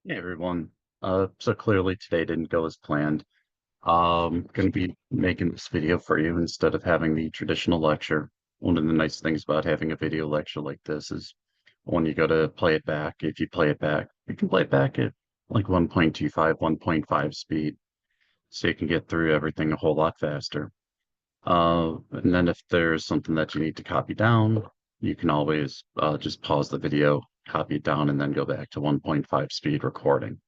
Hey everyone. So clearly today didn't go as planned. Going to be making this video for you instead of having the traditional lecture. One of the nice things about having a video lecture like this is when you go to play it back, if you play it back, you can play it back at like 1.25, 1.5 speed, so you can get through everything a whole lot faster. And then if there's something that you need to copy down, you can always just pause the video, copy it down, and then go back to 1.5 speed recording.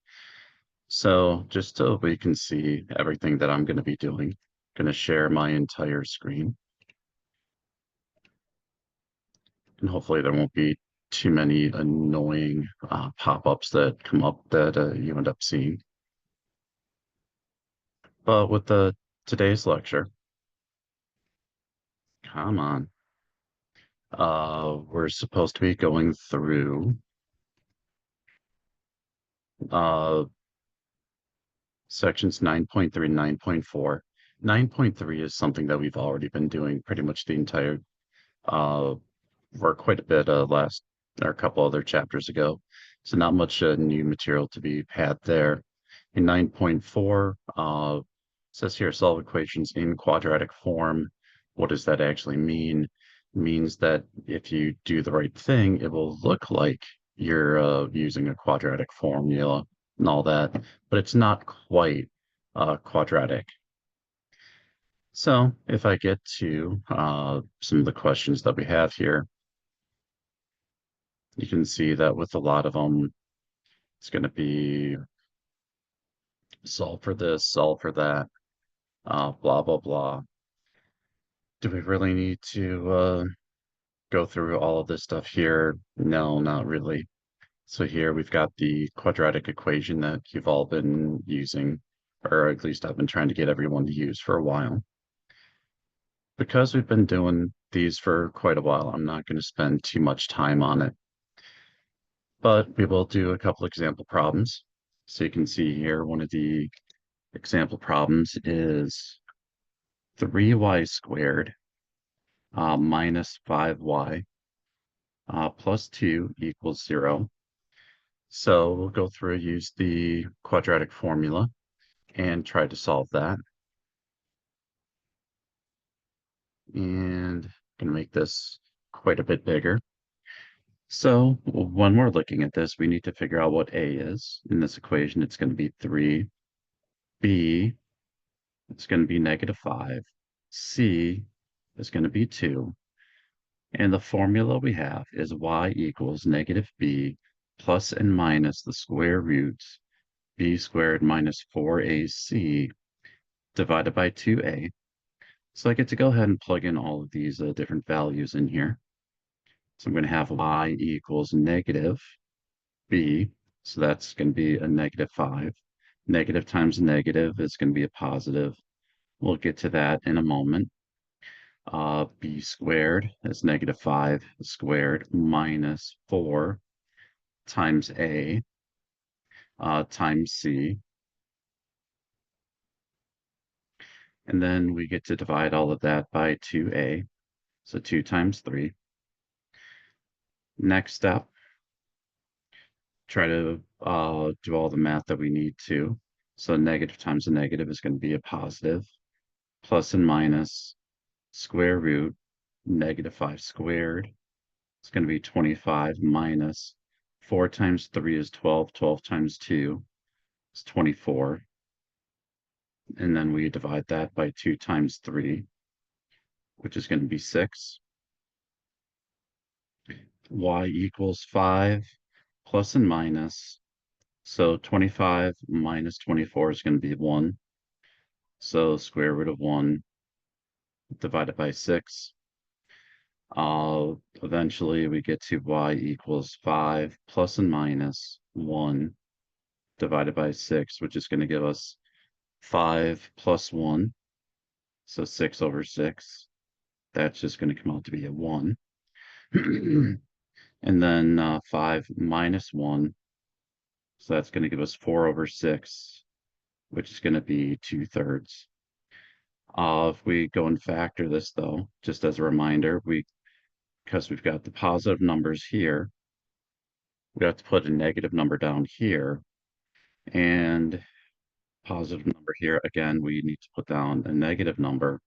So just so we can see everything that I'm going to be doing, going to share my entire screen, and hopefully there won't be too many annoying pop-ups that come up that you end up seeing. But with the today's lecture, come on, we're supposed to be going through uh, sections 9.3 and 9.4. 9.3 is something that we've already been doing pretty much the entire uh, for quite a bit last or a couple other chapters ago. So not much new material to be had there. In 9.4, says here solve equations in quadratic form. What does that actually mean? It means that if you do the right thing, it will look like you're using a quadratic formula and all that, but it's not quite quadratic. So if I get to some of the questions that we have here, you can see that with a lot of them, it's going to be solve for this, solve for that, blah, blah, blah. Do we really need to go through all of this stuff here? No, not really. So here we've got the quadratic equation that you've all been using, or at least I've been trying to get everyone to use for a while. Because we've been doing these for quite a while, I'm not going to spend too much time on it. But we will do a couple example problems. So you can see here, one of the example problems is 3y squared minus 5y plus 2 equals 0. So we'll go through, use the quadratic formula, and try to solve that. And I'm going to make this quite a bit bigger. So when we're looking at this, we need to figure out what a is. In this equation, it's going to be 3. B, it's going to be negative 5. C is going to be 2. And the formula we have is y equals negative b plus and minus the square roots b squared minus 4ac divided by 2a. So I get to go ahead and plug in all of these different values in here. So I'm going to have y equals negative b. So that's going to be a negative 5. Negative times negative is going to be a positive. We'll get to that in a moment. B squared is negative 5 squared minus 4 times A times C. And then we get to divide all of that by 2A. So 2 times 3. Next step, try to do all the math that we need to. So negative times a negative is going to be a positive. Plus and minus square root negative 5 squared. It's going to be 25 minus 4 times 3 is 12. 12 times 2 is 24. And then we divide that by 2 times 3, which is going to be 6. Y equals 5 plus and minus. So 25 minus 24 is going to be 1. So square root of 1 divided by 6. Eventually we get to y equals 5 plus and minus 1 divided by 6, which is going to give us 5 plus 1. So 6 over 6. That's just going to come out to be a 1. And then 5 minus 1. So that's going to give us 4 over 6, which is going to be 2/3. If we go and factor this, though, just as a reminder, because we've got the positive numbers here, we have to put a negative number down here. And positive number here, again, we need to put down a negative number.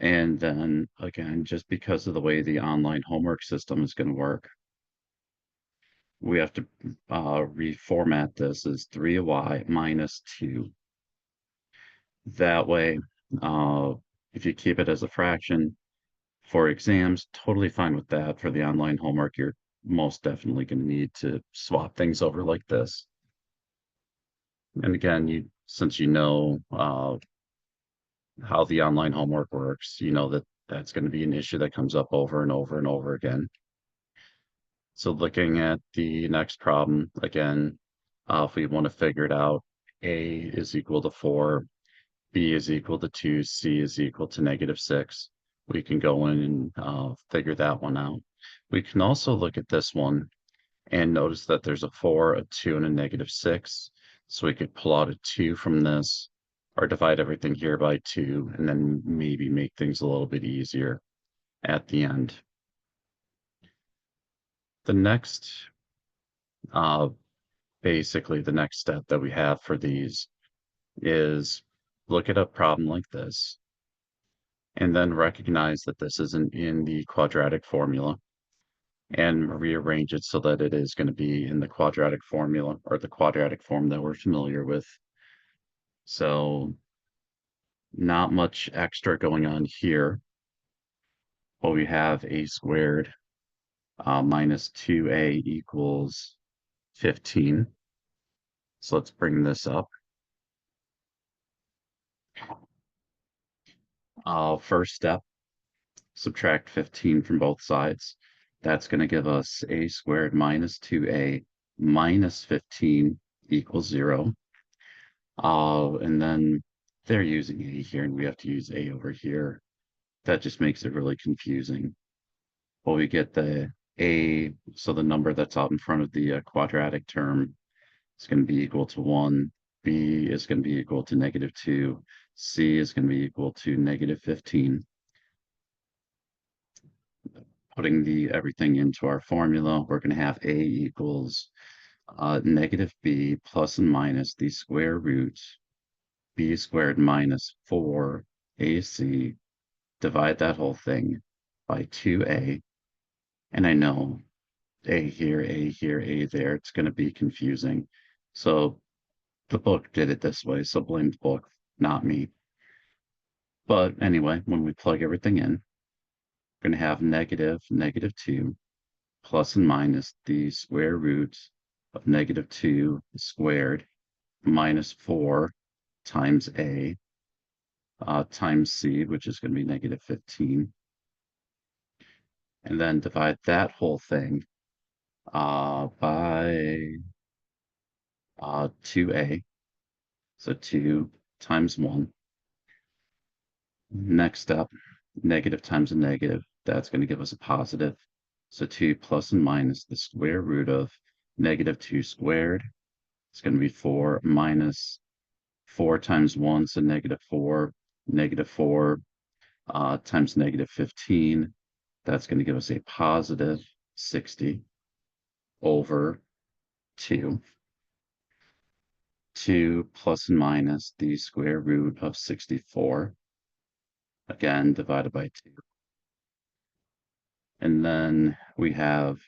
And then again, just because of the way the online homework system is going to work, we have to reformat this as 3y minus 2. That way, if you keep it as a fraction for exams, totally fine with that. For the online homework, you're most definitely going to need to swap things over like this. And again, since you know how the online homework works, you know that that's going to be an issue that comes up over and over and over again. So looking at the next problem, again, if we want to figure it out, A is equal to 4, B is equal to 2, C is equal to -6. We can go in and figure that one out. We can also look at this one and notice that there's a 4, a 2, and a -6. So we could pull out a 2 from this or divide everything here by 2 and then maybe make things a little bit easier at the end. The next, basically the next step that we have for these is look at a problem like this and then recognize that this isn't in the quadratic formula and rearrange it so that it is going to be in the quadratic formula or the quadratic form that we're familiar with. So not much extra going on here. But we have a squared minus 2a equals 15. So let's bring this up. First step, subtract 15 from both sides. That's going to give us a squared minus 2a minus 15 equals 0. And then they're using a here, and we have to use a over here. That just makes it really confusing. Well, we get the a, so the number that's out in front of the quadratic term is going to be equal to 1. B is going to be equal to -2. C is going to be equal to -15. Putting everything into our formula, we're going to have A equals negative B plus and minus the square root B squared minus 4AC. Divide that whole thing by 2A. And I know A here, A here, A there. It's going to be confusing. So the book did it this way, so blame the book, not me. But anyway, when we plug everything in, we're going to have -2 plus and minus the square root of -2 squared minus 4 times A times C, which is going to be -15. And then divide that whole thing by 2A. So 2 times 1. Next up, negative times a negative. That's going to give us a positive. So 2 plus and minus the square root of -2 squared. It's going to be 4 minus 4 times 1, so -4. -4 times -15. That's going to give us a positive 60 over 2. 2 plus and minus the square root of 64. Again, divided by 2. And then we have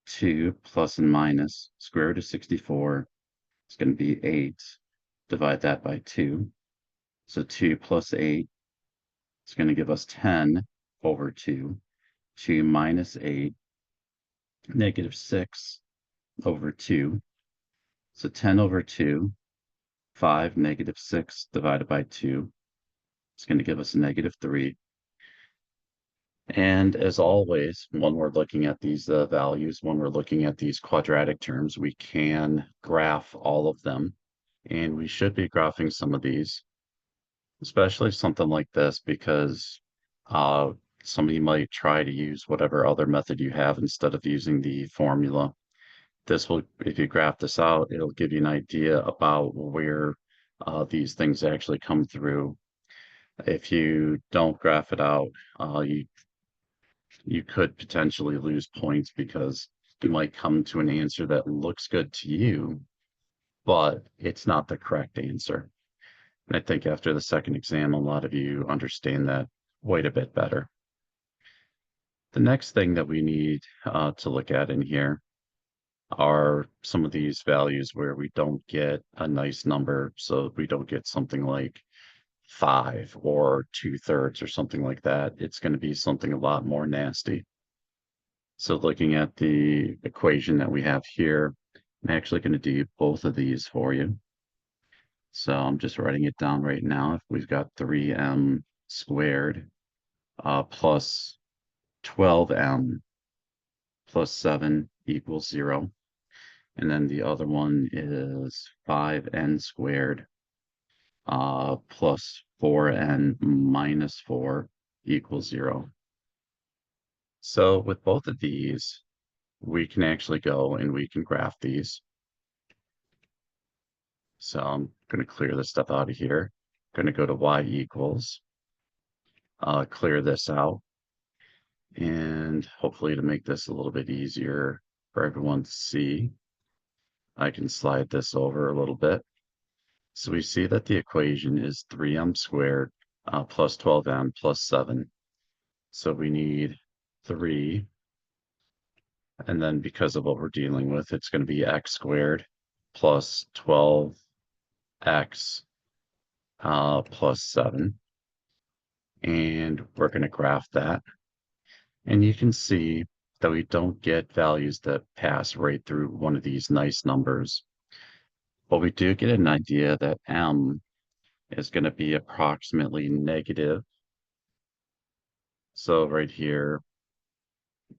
2 plus and minus square root of 64. It's going to be 8. Divide that by 2. So 2 plus 8 is going to give us 10 over 2. 2 minus 8, -6 over 2. So 10 over 2, 5, -6 divided by 2. It's going to give us a -3. And as always, when we're looking at these values, when we're looking at these quadratic terms, we can graph all of them. And we should be graphing some of these, especially something like this, because somebody might try to use whatever other method you have instead of using the formula. This will, if you graph this out, it'll give you an idea about where these things actually come through. If you don't graph it out, you could potentially lose points because you might come to an answer that looks good to you, but it's not the correct answer. And I think after the second exam, a lot of you understand that quite a bit better. The next thing that we need to look at in here are some of these values where we don't get a nice number. So we don't get something like 5 or 2/3 or something like that. It's going to be something a lot more nasty. So looking at the equation that we have here, I'm actually going to do both of these for you. So I'm just writing it down right now. If we've got 3m squared plus 12m plus 7 equals 0. And then the other one is 5n squared plus 4n minus 4 equals 0. So with both of these, we can actually go and we can graph these. So I'm going to clear this stuff out of here. Going to go to y equals, clear this out, and hopefully to make this a little bit easier for everyone to see, I can slide this over a little bit. So we see that the equation is 3m squared plus 12m plus 7. So we need 3, and then because of what we're dealing with, it's going to be x squared plus 12x plus 7. And we're going to graph that. And you can see that we don't get values that pass right through one of these nice numbers. But we do get an idea that m is going to be approximately negative. So right here,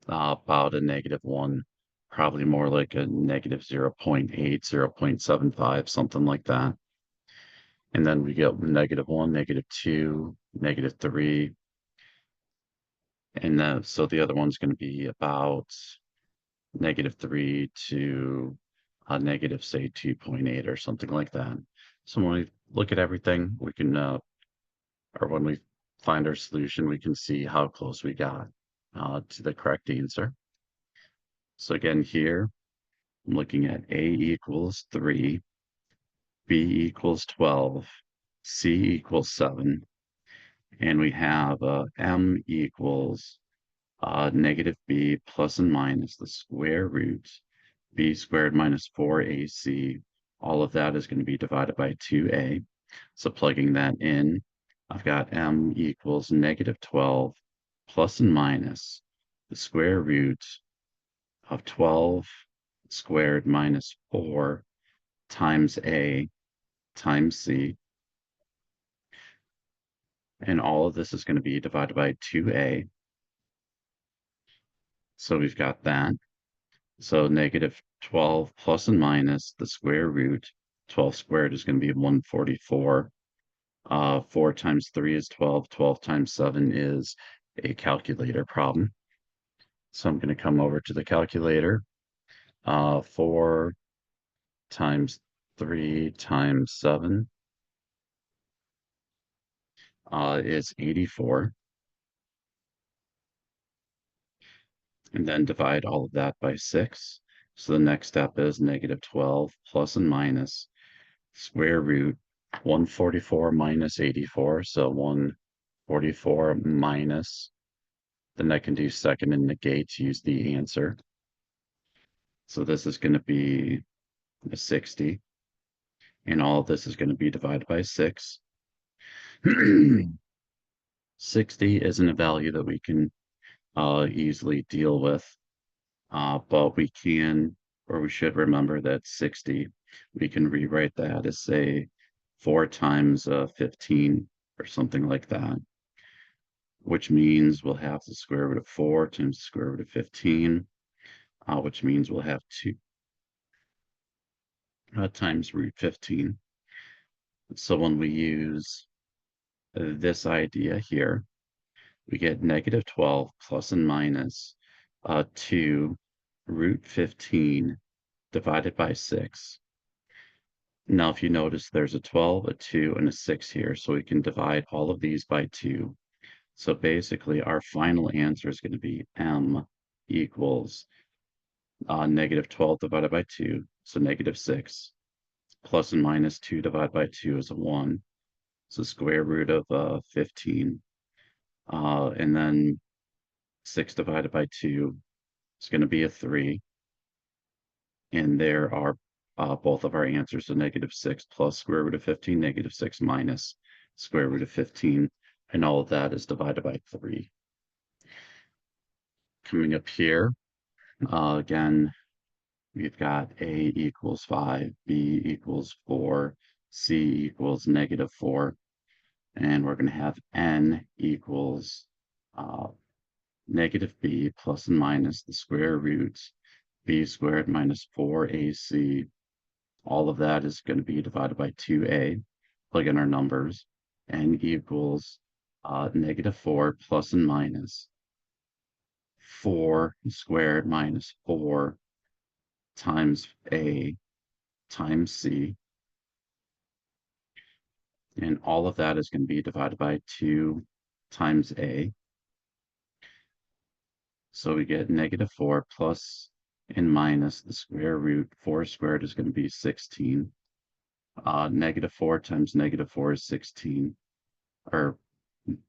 about a -1, probably more like a negative 0.8, 0.75, something like that. And then we get -1, -2, -3. And then, so the other one's going to be about -3 to a negative, say, 2.8 or something like that. So when we look at everything, we can, or when we find our solution, we can see how close we got to the correct answer. So again, here, I'm looking at A equals 3, B equals 12, C equals 7, and we have M equals negative B plus and minus the square root b squared minus 4ac. All of that is going to be divided by 2a. So plugging that in, I've got m equals negative 12 plus and minus the square root of 12 squared minus 4 times a times c. And all of this is going to be divided by 2a. So we've got that. So negative 12 plus and minus the square root. 12 squared is going to be 144. 4 times 3 is 12. 12 times 7 is a calculator problem. So I'm going to come over to the calculator. 4 times 3 times 7 is 84. And then divide all of that by 6. So the next step is negative 12 plus and minus square root 144 minus 84. So 144 minus, then I can do second and negate to use the answer. So this is going to be a 60. And all of this is going to be divided by 6. 60 isn't a value that we can easily deal with, but we can, or we should remember that 60, we can rewrite that as, say, 4 times 15 or something like that, which means we'll have the square root of 4 times the square root of 15, which means we'll have 2 times root 15. So when we use this idea here, we get negative 12 plus and minus 2 root 15 divided by 6. Now, if you notice, there's a 12, a 2, and a 6 here, so we can divide all of these by 2. So basically, our final answer is going to be m equals negative 12 divided by 2, so negative 6, plus and minus 2 divided by 2 is a 1. So square root of 15. And then 6 divided by 2 is going to be a 3. And there are both of our answers. So -6 plus square root of 15, -6 minus square root of 15. And all of that is divided by 3. Coming up here, again, we've got A equals 5, B equals 4, C equals -4. And we're going to have N equals negative B plus and minus the square roots B squared minus 4AC. All of that is going to be divided by 2A. Plug in our numbers. N equals -4 plus and minus 4 squared minus 4 times A times C. And all of that is going to be divided by 2 times A. So we get -4 plus and minus the square root. 4 squared is going to be 16. -4 times -4 is 16, or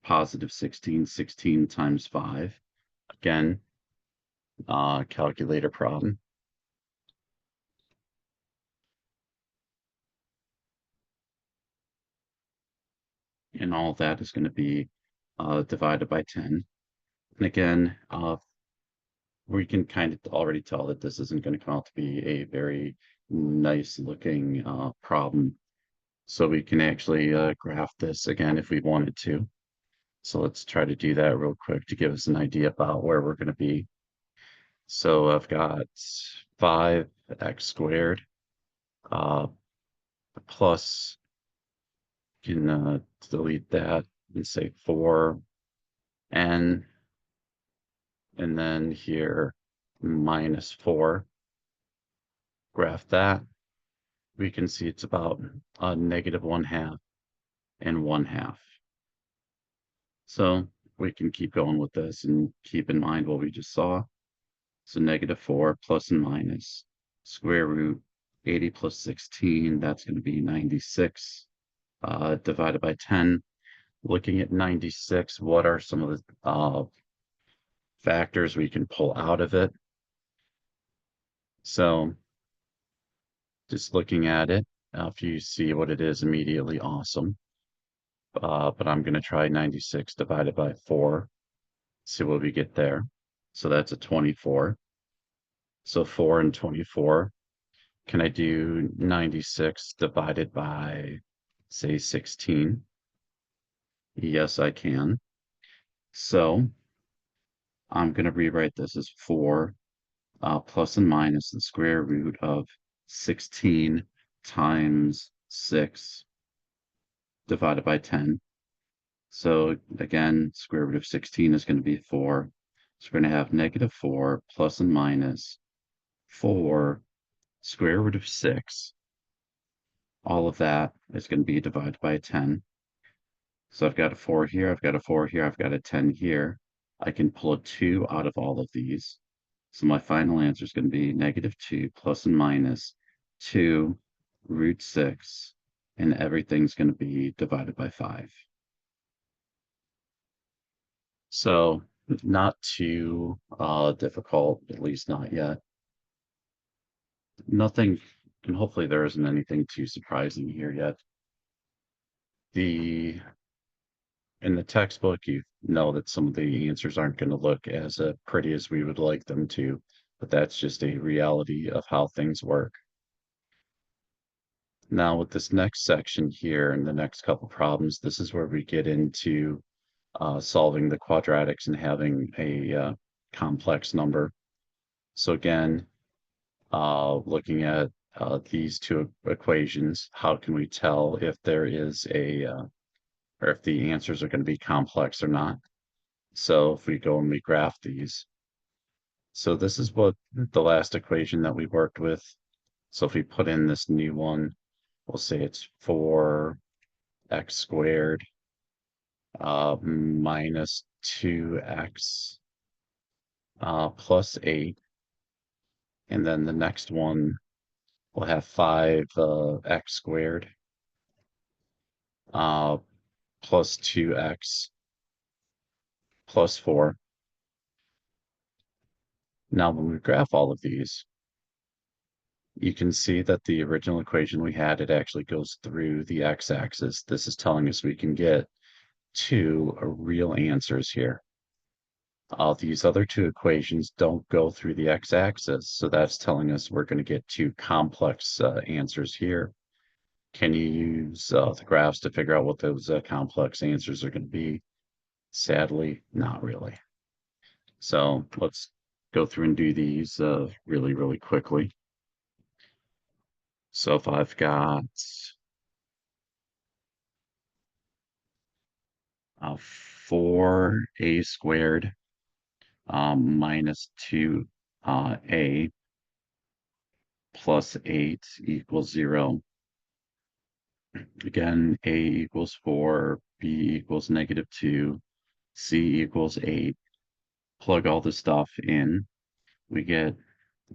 positive 16. 16 times 5. Again, calculator problem. And all of that is going to be divided by 10. And again, we can kind of already tell that this isn't going to come out to be a very nice looking problem. So we can actually graph this again if we wanted to. So let's try to do that real quick to give us an idea about where we're going to be. So I've got 5x squared plus, you can delete that and say 4n, and then here minus 4. Graph that. We can see it's about -1/2 and 1/2. So we can keep going with this and keep in mind what we just saw. So -4 plus and minus square root 80 plus 16, that's going to be 96 divided by 10. Looking at 96, what are some of the factors we can pull out of it? So just looking at it, if you see what it is immediately, awesome. But I'm going to try 96 divided by 4, see what we get there. So that's a 24. So 4 and 24. Can I do 96 divided by, say, 16? Yes, I can. So I'm going to rewrite this as 4 plus and minus the square root of 16 times 6 divided by 10. So again, square root of 16 is going to be 4. So we're going to have -4 plus and minus 4 square root of 6. All of that is going to be divided by 10. So I've got a 4 here, I've got a 4 here, I've got a 10 here. I can pull a 2 out of all of these. So my final answer is going to be -2 plus and minus 2 root 6, and everything's going to be divided by 5. So not too difficult, at least not yet. Nothing, and hopefully there isn't anything too surprising here yet. In the textbook, you know that some of the answers aren't going to look as pretty as we would like them to, but that's just a reality of how things work. Now with this next section here and the next couple problems, this is where we get into solving the quadratics and having a complex number. So again, looking at these two equations, how can we tell if there is or if the answers are going to be complex or not? So if we go and we graph these, so this is what the last equation that we worked with. So if we put in this new one, we'll say it's 4x squared minus 2x plus 8. And then the next one we'll have 5x squared plus 2x plus 4. Now, when we graph all of these, you can see that the original equation we had, it actually goes through the x-axis. This is telling us we can get two real answers here. These other two equations don't go through the x-axis, so that's telling us we're going to get two complex answers here. Can you use the graphs to figure out what those complex answers are going to be? Sadly, not really. So let's go through and do these really, really quickly. So if I've got 4a squared minus 2a plus 8 equals 0. Again, a equals 4, b equals -2, c equals 8. Plug all this stuff in. We get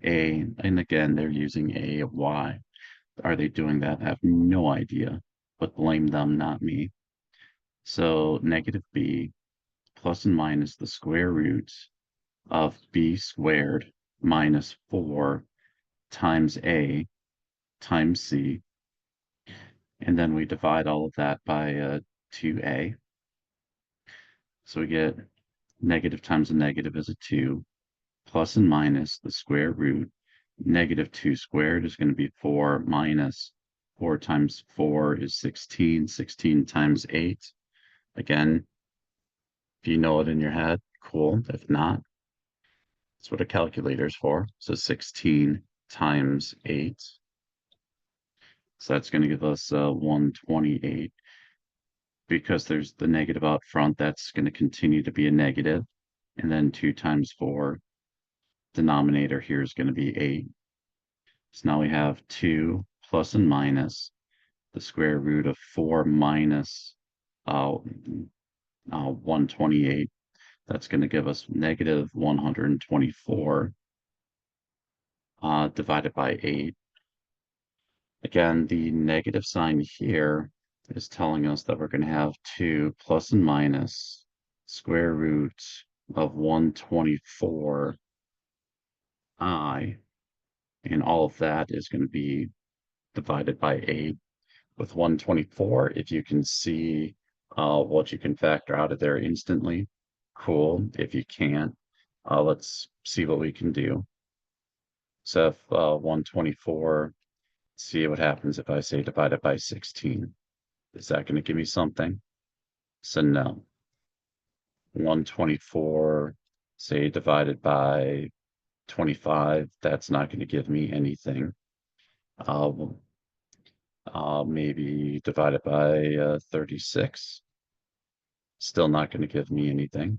a, and again, they're using a of y. Are they doing that? I have no idea, but blame them, not me. So -b plus and minus the square root of b squared minus 4 times a times c. And then we divide all of that by 2a. So we get negative times a negative is a 2, plus and minus the square root. -2 squared is going to be 4 minus 4 times 4 is 16. 16 times 8. Again, if you know it in your head, cool. If not, that's what a calculator is for. So 16 times 8. So that's going to give us 128. Because there's the negative out front, that's going to continue to be a negative. And then 2 times 4, denominator here is going to be 8. So now we have 2 plus and minus the square root of 4 minus 128. That's going to give us negative 124 divided by 8. Again, the negative sign here is telling us that we're going to have 2 plus and minus square root of 124 I, and all of that is going to be divided by 8. With 124, if you can see what you can factor out of there instantly, cool. If you can't, let's see what we can do. So if 124, see what happens if I say divided by 16. Is that going to give me something? So no. 124, say divided by 25, that's not going to give me anything. Maybe divided by 36. Still not going to give me anything.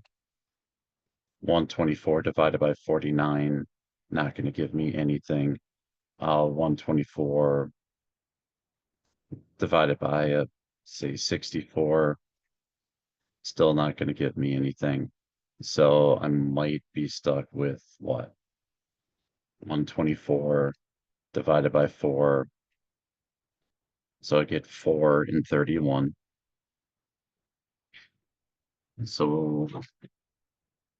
124 divided by 49, not going to give me anything. 124 divided by, say, 64, still not going to give me anything. So I might be stuck with what? 124 divided by 4. So I get 4 and 31. So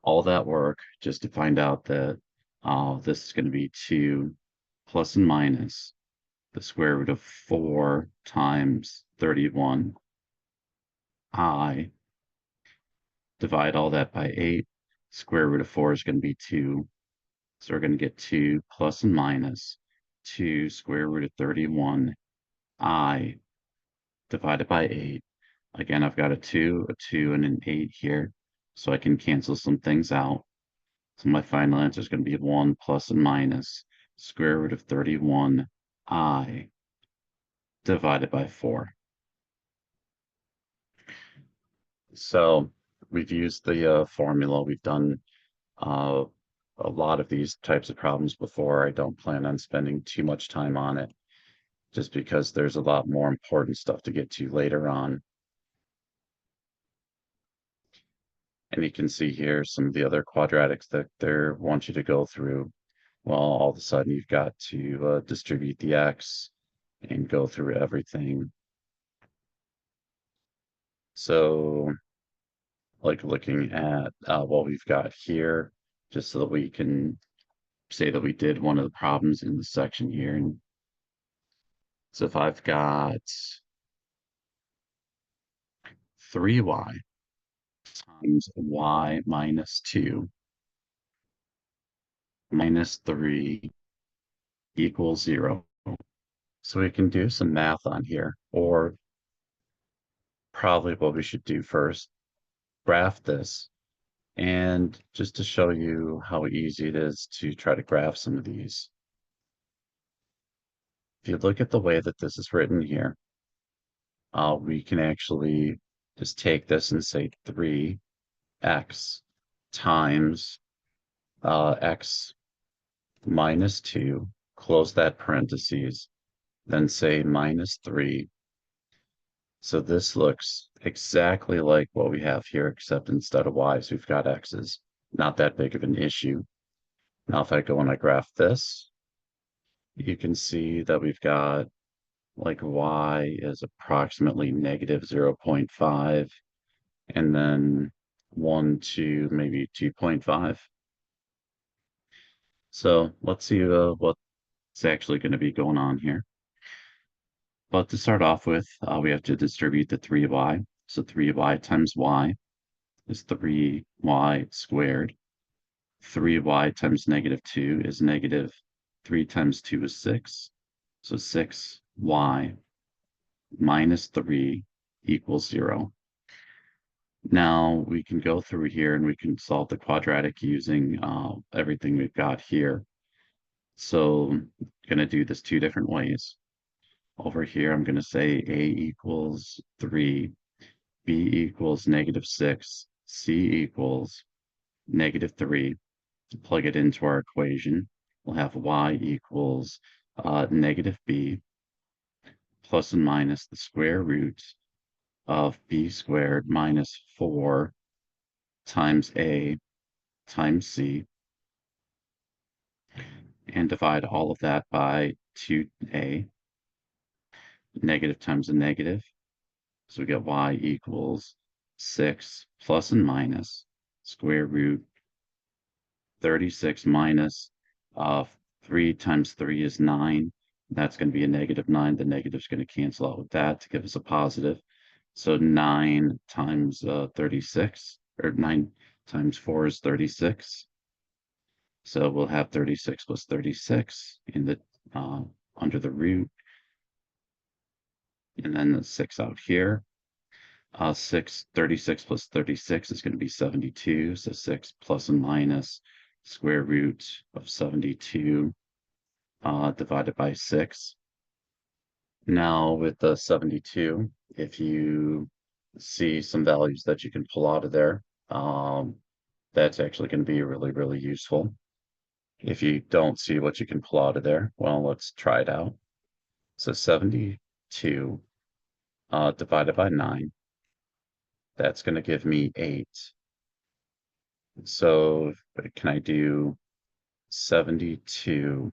all that work just to find out that this is going to be 2 plus and minus the square root of 4 times 31 I. Divide all that by 8. Square root of 4 is going to be 2. So we're going to get 2 plus and minus 2 square root of 31 I divided by 8. Again, I've got a 2, and an 8 here, so I can cancel some things out. So my final answer is going to be 1 plus and minus square root of 31 I divided by 4. So we've used the formula. We've done a lot of these types of problems before. I don't plan on spending too much time on it, just because there's a lot more important stuff to get to later on. And you can see here some of the other quadratics that they want you to go through. well, all of a sudden you've got to distribute the x and go through everything. So, like looking at what we've got here, just so that we can say that we did one of the problems in the section here. And so if I've got 3y times y minus 2 minus 3 equals 0. So we can do some math on here, or probably what we should do first, graph this. And just to show you how easy it is to try to graph some of these, if you look at the way that this is written here, we can actually just take this and say 3x times x minus 2, close that parentheses, then say minus 3. So this looks exactly like what we have here, except instead of y's, we've got x's. Not that big of an issue. Now, if I go and I graph this, you can see that we've got like y is approximately negative 0.5, and then 1 to maybe 2.5. So let's see what's actually going to be going on here. But to start off with, we have to distribute the 3y. So 3y times y is 3y squared. 3y times negative 2 is negative 3 times 2 is 6. So 6y minus 3 equals 0. Now we can go through here and we can solve the quadratic using everything we've got here. So I'm going to do this two different ways. Over here, I'm going to say a equals 3, b equals negative 6, c equals negative 3. To plug it into our equation, we'll have y equals negative b plus and minus the square root of b squared minus 4 times a times c, and divide all of that by 2a. Negative times a negative, so we get y equals 6 plus and minus square root 36 minus 3 times 3 is 9. That's going to be a negative 9. The negative is going to cancel out with that to give us a positive. So 9 times 36, or 9 times 4 is 36. So we'll have 36 plus 36 in the under the root, and then the 6 out here. 36 plus 36 is going to be 72. So 6 plus and minus square root of 72 divided by 6. Now with the 72, if you see some values that you can pull out of there, that's actually going to be really, really useful. If you don't see what you can pull out of there, well, let's try it out. So 72 divided by 9, that's going to give me 8. So can I do 72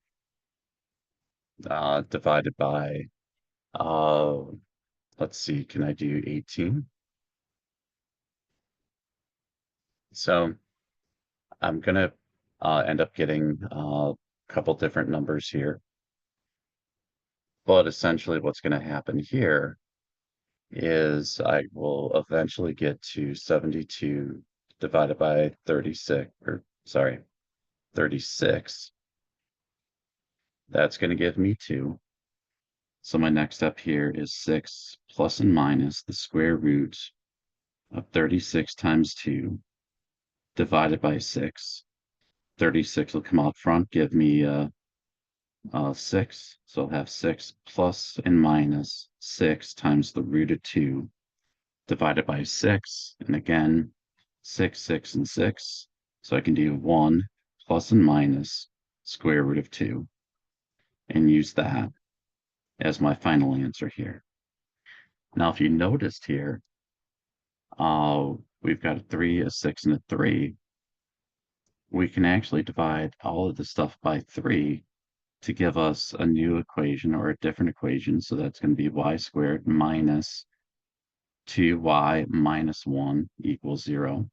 divided by, let's see, can I do 18? So I'm going to end up getting a couple different numbers here. But essentially what's going to happen here is I will eventually get to 72 divided by 36, or sorry, 36. That's going to give me 2. So my next step here is 6 plus and minus the square root of 36 times 2 divided by 6. 36 will come out front, give me 6. So I'll have 6 plus and minus 6 times the root of 2 divided by 6. And again, 6, 6, and 6. So I can do 1 plus and minus square root of 2 and use that as my final answer here. Now, if you noticed here, we've got a 3, a 6, and a 3. we can actually divide all of the stuff by 3 to give us a new equation or a different equation. So that's going to be y squared minus 2y minus 1 equals 0.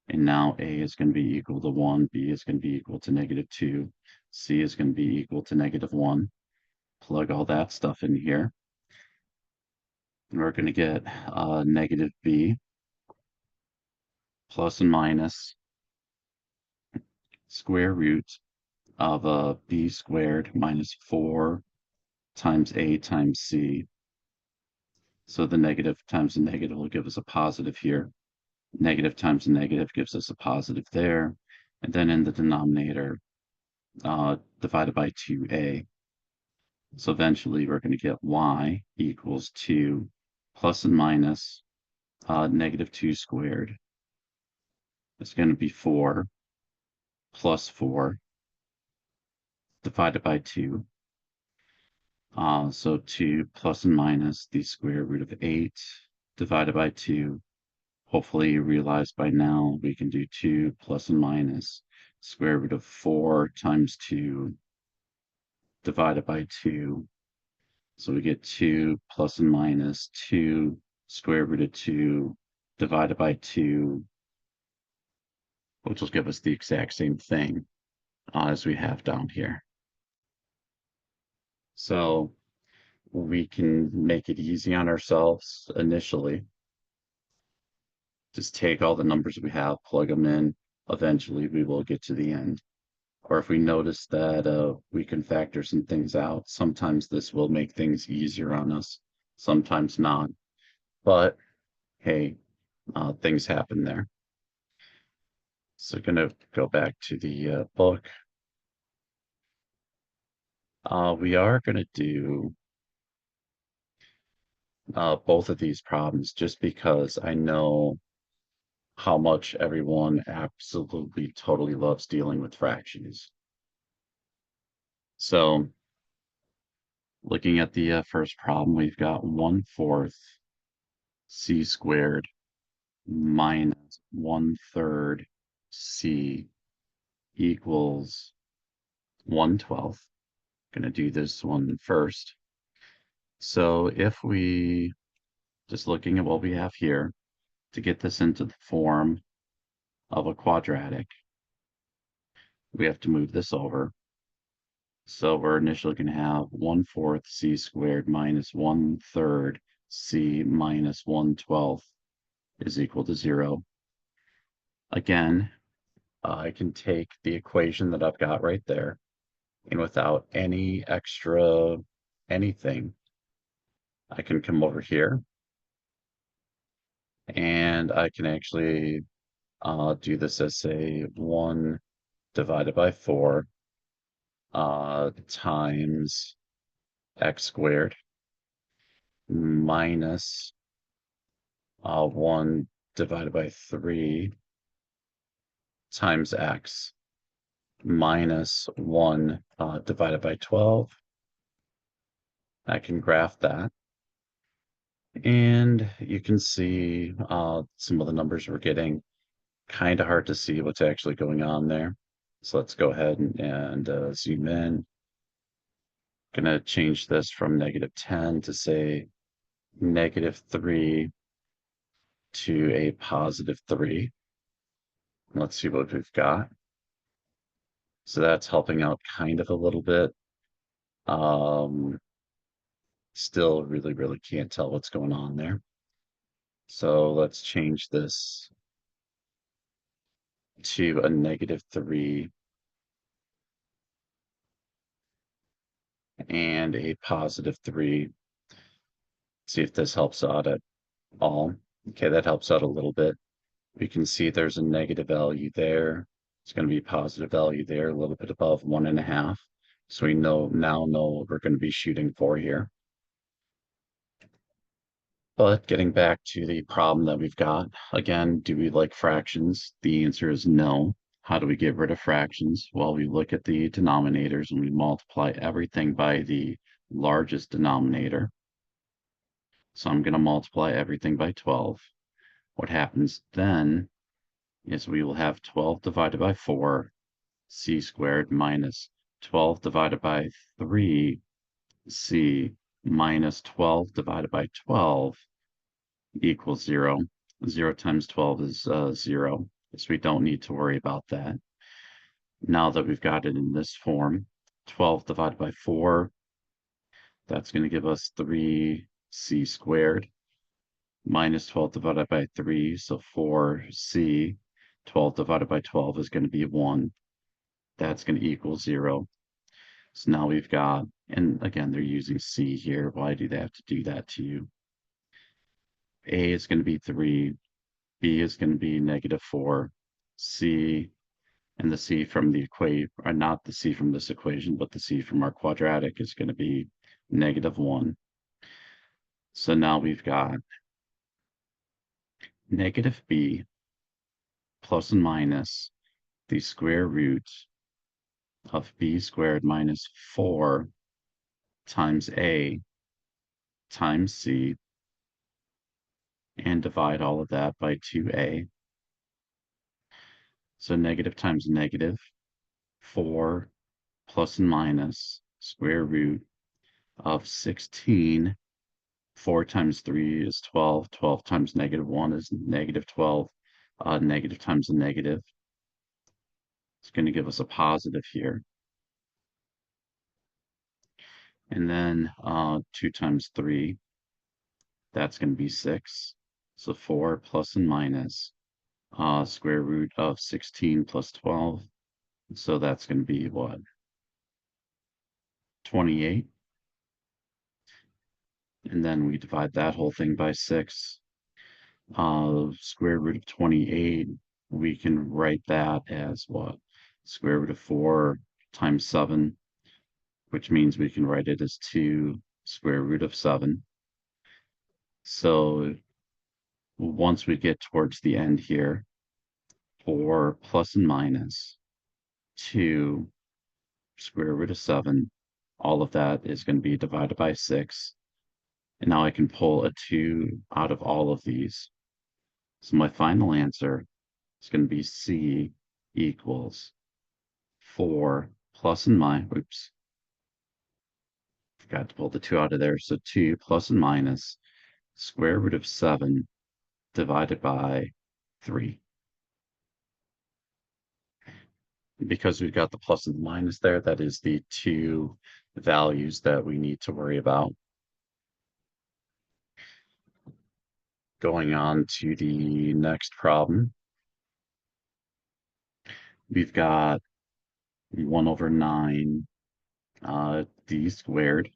And now a is going to be equal to 1, b is going to be equal to -2, c is going to be equal to -1. Plug all that stuff in here. And we're going to get negative b plus and minus square root of b squared minus 4 times a times c. So the negative times the negative will give us a positive here. Negative times a negative gives us a positive there. And then in the denominator, divided by 2a. So eventually we're going to get y equals 2 plus and minus -2 squared. It's going to be 4 plus 4 divided by 2. So 2 plus and minus the square root of 8 divided by 2. Hopefully you realize by now we can do 2 plus and minus square root of 4 times 2 divided by 2. So we get 2 plus and minus 2 square root of 2 divided by 2, which will give us the exact same thing as we have down here. So we can make it easy on ourselves initially. Just take all the numbers we have, plug them in. Eventually we will get to the end. Or if we notice that we can factor some things out, sometimes this will make things easier on us, sometimes not. But hey, things happen there. So gonna go back to the book. We are gonna do both of these problems just because I know how much everyone absolutely totally loves dealing with fractions. So looking at the first problem, we've got 1/4 c squared minus 1/3 c equals 1/12. Going to do this one first. So if we, just looking at what we have here, to get this into the form of a quadratic, we have to move this over. So we're initially going to have 1/4 c squared minus 1/3 c minus 1/12 is equal to 0. Again, I can take the equation that I've got right there, and without any extra anything, I can come over here and I can actually do this as a 1 divided by 4 times x squared minus 1 divided by 3 times x minus 1 divided by 12. I can graph that. And you can see some of the numbers we're getting. Kind of hard to see what's actually going on there. So let's go ahead and zoom in. Gonna change this from -10 to say -3 to a +3. Let's see what we've got. So that's helping out kind of a little bit. Still really can't tell what's going on there. So let's change this to a -3 and a +3. See if this helps out at all. Okay, that helps out a little bit. We can see there's a negative value there. It's going to be a positive value there, a little bit above 1.5. So we now know what we're going to be shooting for here. But getting back to the problem that we've got, again, do we like fractions? The answer is no. How do we get rid of fractions? Well, we look at the denominators and we multiply everything by the largest denominator. So I'm going to multiply everything by 12. What happens then is we will have 12 divided by 4, c squared, minus 12 divided by 3, c, minus 12 divided by 12 equals 0. 0 times 12 is 0, so we don't need to worry about that. Now that we've got it in this form, 12 divided by 4, that's going to give us 3c squared, minus 12 divided by 3, so 4c. 12 divided by 12 is going to be 1. That's going to equal 0. So now we've got, and again, they're using c here. Why do they have to do that to you? A is going to be 3, B is going to be -4, C, and the C from the equation, or not the C from this equation, but the C from our quadratic is going to be -1. So now we've got negative B plus and minus the square root of B squared minus 4 times A times C, and divide all of that by 2A. So negative times negative, 4 plus and minus square root of 16. 4 times 3 is 12. 12 times -1 is -12. Negative times a negative. It's going to give us a positive here. And then 2 times 3, that's going to be 6. So 4 plus and minus square root of 16 plus 12. So that's going to be what? 28. And then we divide that whole thing by 6. Square root of 28, we can write that as what? Square root of 4 times 7, which means we can write it as 2 square root of 7. So once we get towards the end here, 4 plus and minus 2 square root of 7, all of that is going to be divided by 6. And now I can pull a 2 out of all of these. So my final answer is going to be C equals 4 plus and minus, oops, forgot to pull the 2 out of there. So 2 plus and minus square root of 7 divided by 3. Because we've got the plus and the minus there, that is the 2 values that we need to worry about. Going on to the next problem. We've got 1/9 d squared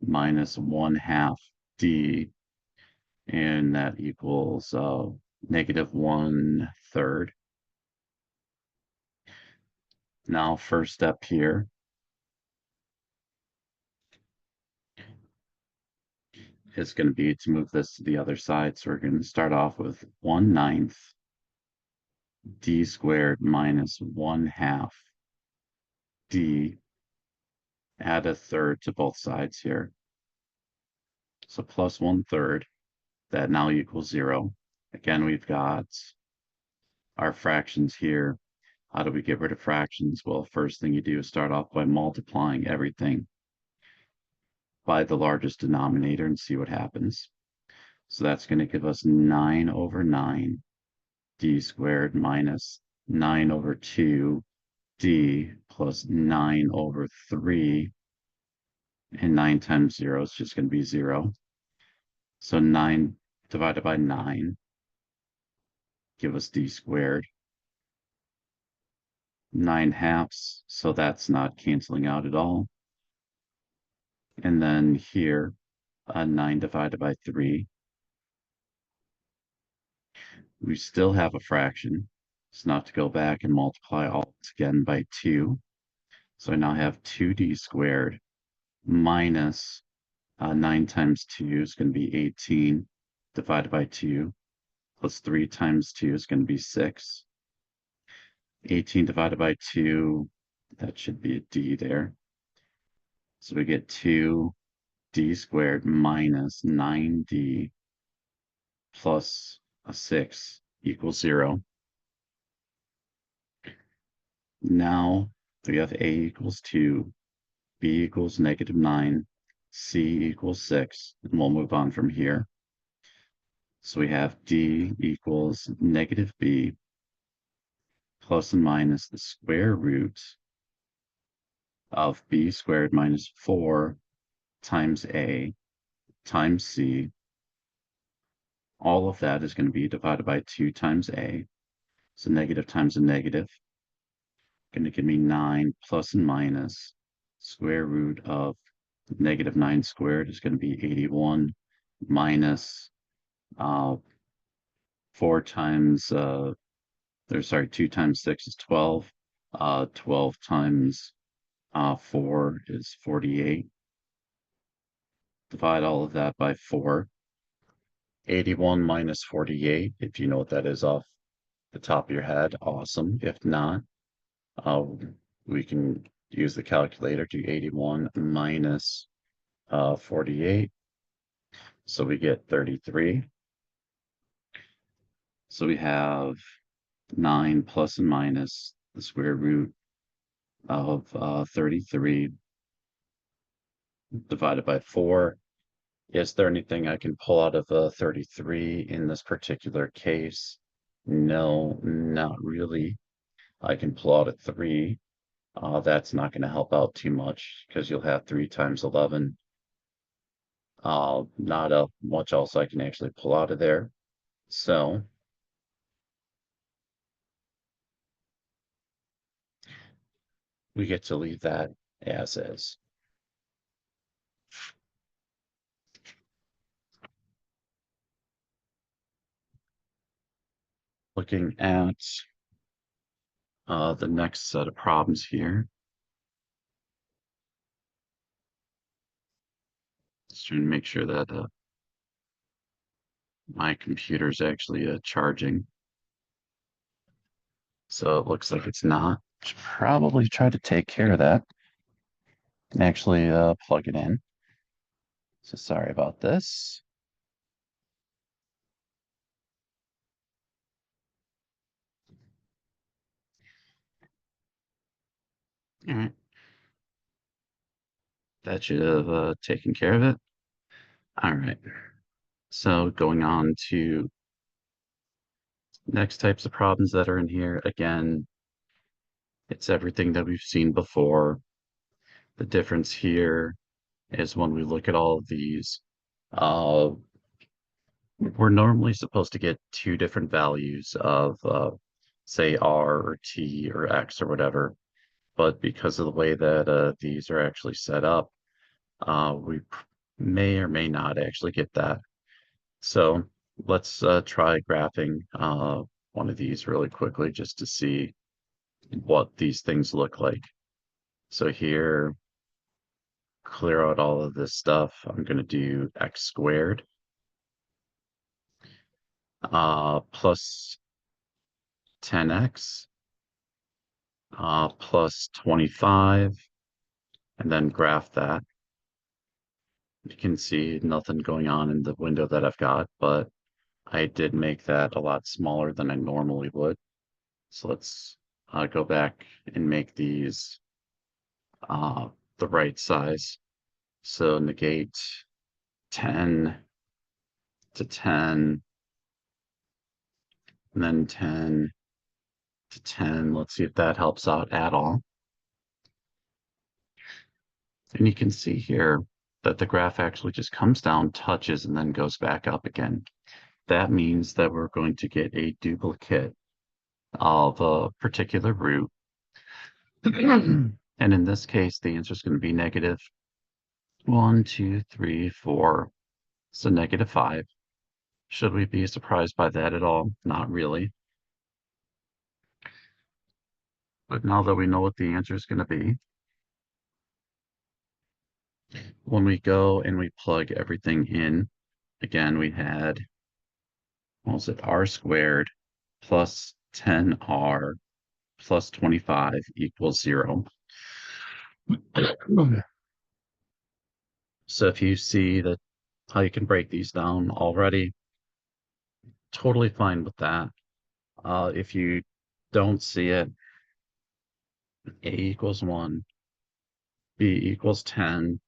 minus 1/2 d, and that equals -1/3. Now, first step here is going to be to move this to the other side. So we're going to start off with 1/9 d squared minus 1/2 d, add a third to both sides here. So plus 1/3, that now equals 0. Again, we've got our fractions here. How do we get rid of fractions? Well, first thing you do is start off by multiplying everything by the largest denominator and see what happens. So that's going to give us 9/9 d squared minus 9/2 d plus 9/3, and 9 times 0 is just going to be 0. So 9 divided by 9 give us d squared. 9/2, so that's not canceling out at all. And then here, 9 divided by 3. We still have a fraction. It's not to go back and multiply all this again by 2. So I now have 2d squared minus 9 times 2 is going to be 18 divided by 2, plus 3 times 2 is going to be 6. 18 divided by 2, that should be a d there. So we get 2d squared minus 9d plus a 6 equals 0. Now we have a equals 2, b equals -9, c equals 6, and we'll move on from here. So we have d equals -b plus and minus the square root of b squared minus 4 times a times c. All of that is going to be divided by 2 times a. So negative times a negative. Going to give me 9 plus and minus square root of -9 squared is going to be 81 minus 4 times, 2 times 6 is 12. 12 times 4 is 48. Divide all of that by 4. 81 minus 48, if you know what that is off the top of your head, awesome. If not, uh, we can use the calculator. Do 81 minus 48. So we get 33. So we have 9 plus and minus the square root of 33 divided by 4. Is there anything I can pull out of 33 in this particular case? No, not really. I can pull out a 3. That's not going to help out too much because you'll have 3 times 11. Not much else I can actually pull out of there. So we get to leave that as is. Looking at the next set of problems here. Just trying to make sure that my computer is actually charging. So it looks like it's not. Should probably try to take care of that and actually plug it in. So sorry about this. All right. That should have taken care of it. All right. So going on to next types of problems that are in here. Again, it's everything that we've seen before. The difference here is when we look at all of these, uh, we're normally supposed to get 2 different values of, say, R or T or X or whatever. But because of the way that these are actually set up, we may or may not actually get that. So let's try graphing one of these really quickly just to see what these things look like. So here, clear out all of this stuff. I'm going to do x squared plus 10x plus 25, and then graph that. You can see nothing going on in the window that I've got, but I did make that a lot smaller than I normally would. So let's go back and make these the right size. So negate 10 to 10, and then 10 to 10. Let's see if that helps out at all. And you can see here that the graph actually just comes down, touches, and then goes back up again. That means that we're going to get a duplicate of a particular root. And in this case, the answer is going to be negative 1, 2, 3, 4. So -5. Should we be surprised by that at all? Not really. But now that we know what the answer is going to be, when we go and we plug everything in, again, we had, what was it, r squared plus 10r plus 25 equals 0. So if you see that how you can break these down already, totally fine with that. If you don't see it, A equals 1, B equals 10,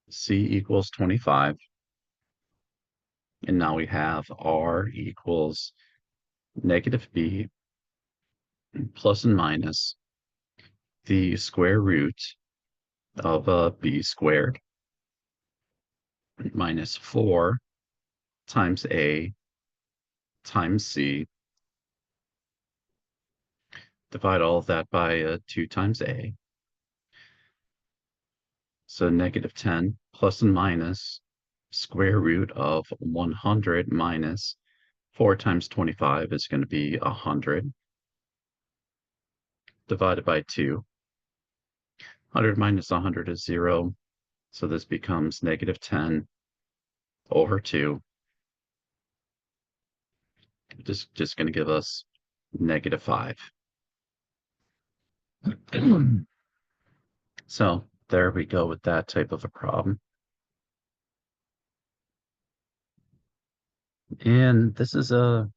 C equals 25. And now we have R equals negative B plus and minus the square root of B squared minus 4 times A times C. Divide all of that by 2 times A. So negative 10 plus and minus square root of 100 minus 4 times 25 is going to be 100 divided by 2. 100 minus 100 is 0. So this becomes negative 10 over 2. Just going to give us negative 5. So there we go with that type of a problem. And this is a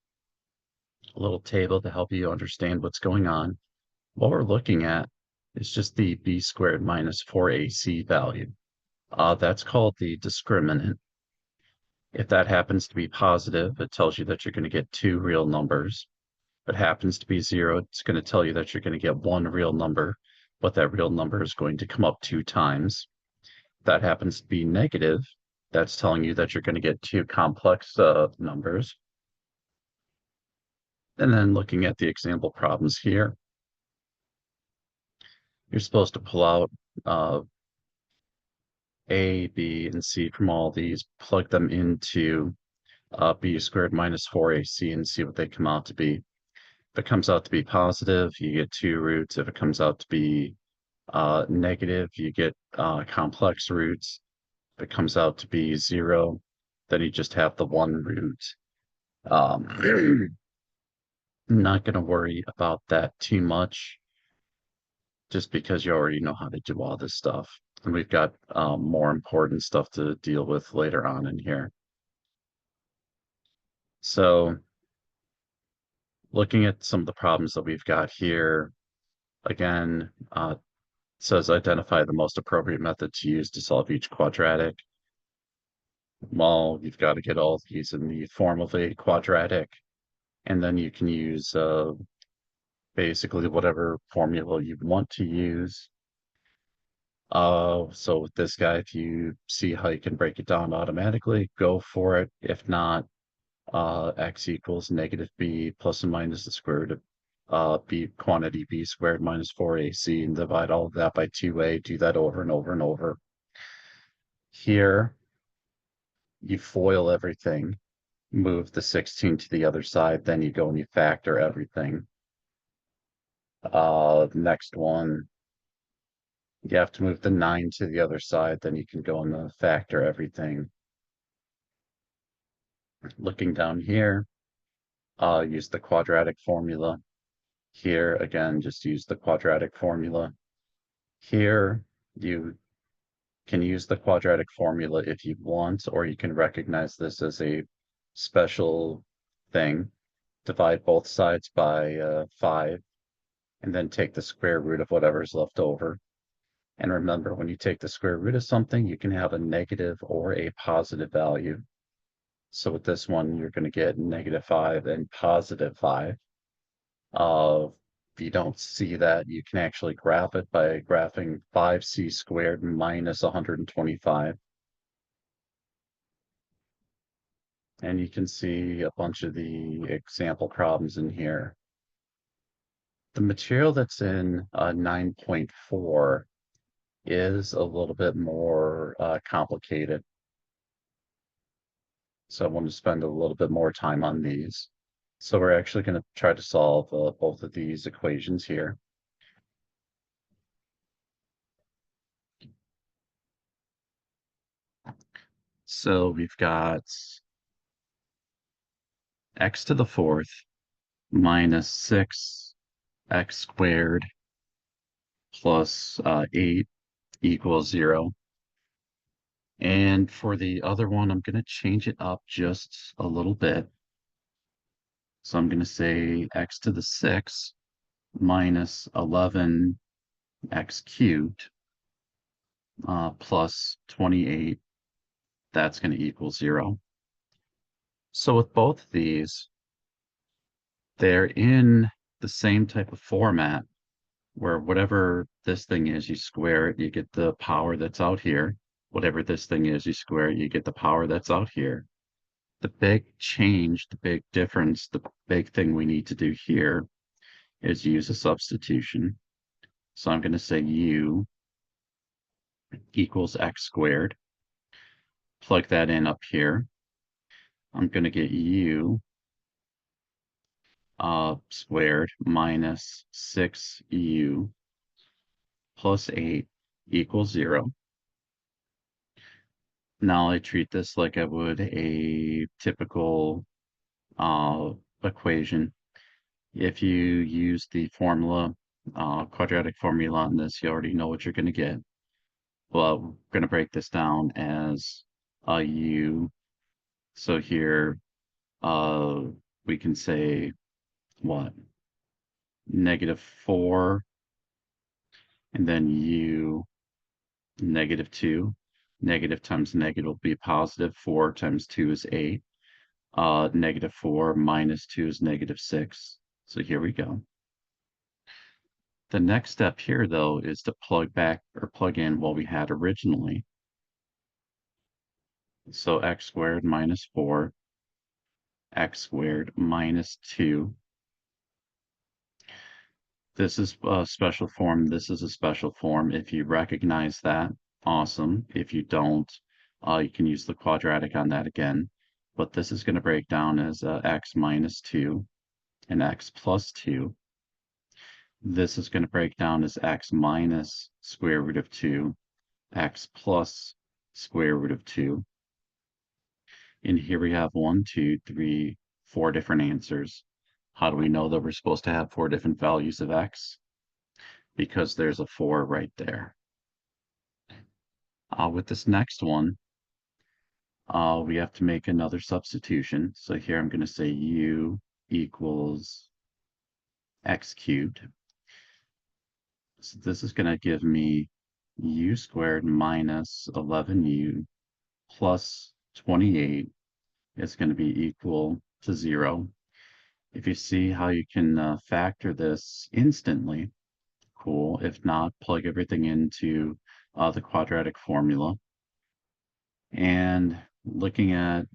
little table to help you understand what's going on. What we're looking at is just the b squared minus 4ac value. That's called the discriminant. If that happens to be positive, it tells you that you're going to get 2 real numbers. If it happens to be 0, it's going to tell you that you're going to get 1 real number, but that real number is going to come up 2 times. If that happens to be negative, that's telling you that you're going to get 2 complex numbers. And then looking at the example problems here, you're supposed to pull out A, B, and C from all these, plug them into b squared minus 4ac and see what they come out to be. If it comes out to be positive, you get 2 roots. If it comes out to be negative, you get complex roots. If it comes out to be 0, then you just have the 1 root. Not going to worry about that too much, just because you already know how to do all this stuff. And we've got more important stuff to deal with later on in here. So looking at some of the problems that we've got here, again, says identify the most appropriate method to use to solve each quadratic. Well, you've got to get all these in the form of a quadratic, and then you can use basically whatever formula you want to use. So with this guy, if you see how you can break it down automatically, go for it. If not, x equals negative b plus and minus the square root of b quantity b squared minus 4ac, and divide all of that by 2a. Do that over and over and over. Here, you FOIL everything, move the 16 to the other side, then you go and you factor everything. Next one, you have to move the 9 to the other side, then you can go and factor everything. Looking down here, use the quadratic formula. Here, again, just use the quadratic formula. Here, you can use the quadratic formula if you want, or you can recognize this as a special thing. Divide both sides by 5, and then take the square root of whatever's left over. And remember, when you take the square root of something, you can have a negative or a positive value. So with this one, you're going to get negative 5 and positive 5. If you don't see that, you can actually graph it by graphing 5c squared minus 125. And you can see a bunch of the example problems in here. The material that's in 9.4 is a little bit more complicated. So I want to spend a little bit more time on these. So we're actually going to try to solve both of these equations here. So we've got x to the 4th minus 6x squared plus 8 equals 0. And for the other one, I'm going to change it up just a little bit. So I'm going to say x to the 6 minus 11x cubed plus 28, that's going to equal 0. So with both of these, they're in the same type of format where whatever this thing is, you square it, you get the power that's out here. Whatever this thing is, you square it, you get the power that's out here. The big change, the big difference, the big thing we need to do here is use a substitution. So I'm going to say u equals x squared. Plug that in up here. I'm going to get u squared minus 6u plus 8 equals 0. Now I treat this like I would a typical equation. If you use the formula, quadratic formula on this, you already know what you're going to get. Well, we're going to break this down as a u. So here uh, we can say what? -4, and then u -2. Negative times negative will be positive. 4 times 2 is 8. -4 minus 2 is -6. So here we go. The next step here, though, is to plug back or plug in what we had originally. So x squared minus 4, x squared minus 2. This is a special form. This is a special form. If you recognize that, awesome. If you don't, you can use the quadratic on that again. But this is going to break down as x minus 2 and x plus 2. This is going to break down as x minus square root of 2, x plus square root of 2. And here we have 1, 2, 3, 4 different answers. How do we know that we're supposed to have 4 different values of x? Because there's a 4 right there. With this next one, we have to make another substitution. So here I'm going to say u equals x cubed. So this is going to give me u squared minus 11u plus 28 is going to be equal to 0. If you see how you can factor this instantly, cool. If not, plug everything into the quadratic formula. And looking at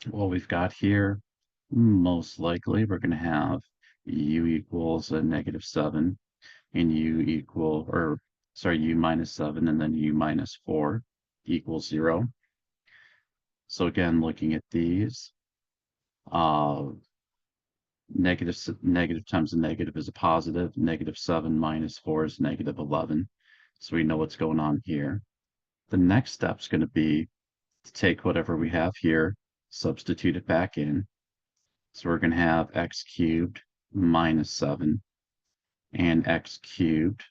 what we've got here, most likely we're going to have u equals a -7 and u minus 7 and then u minus 4 equals 0. So again, looking at these, negative times a negative is a positive. -7 minus 4 is -11. So we know what's going on here. The next step is going to be to take whatever we have here, substitute it back in. So we're going to have x cubed minus 7 and x cubed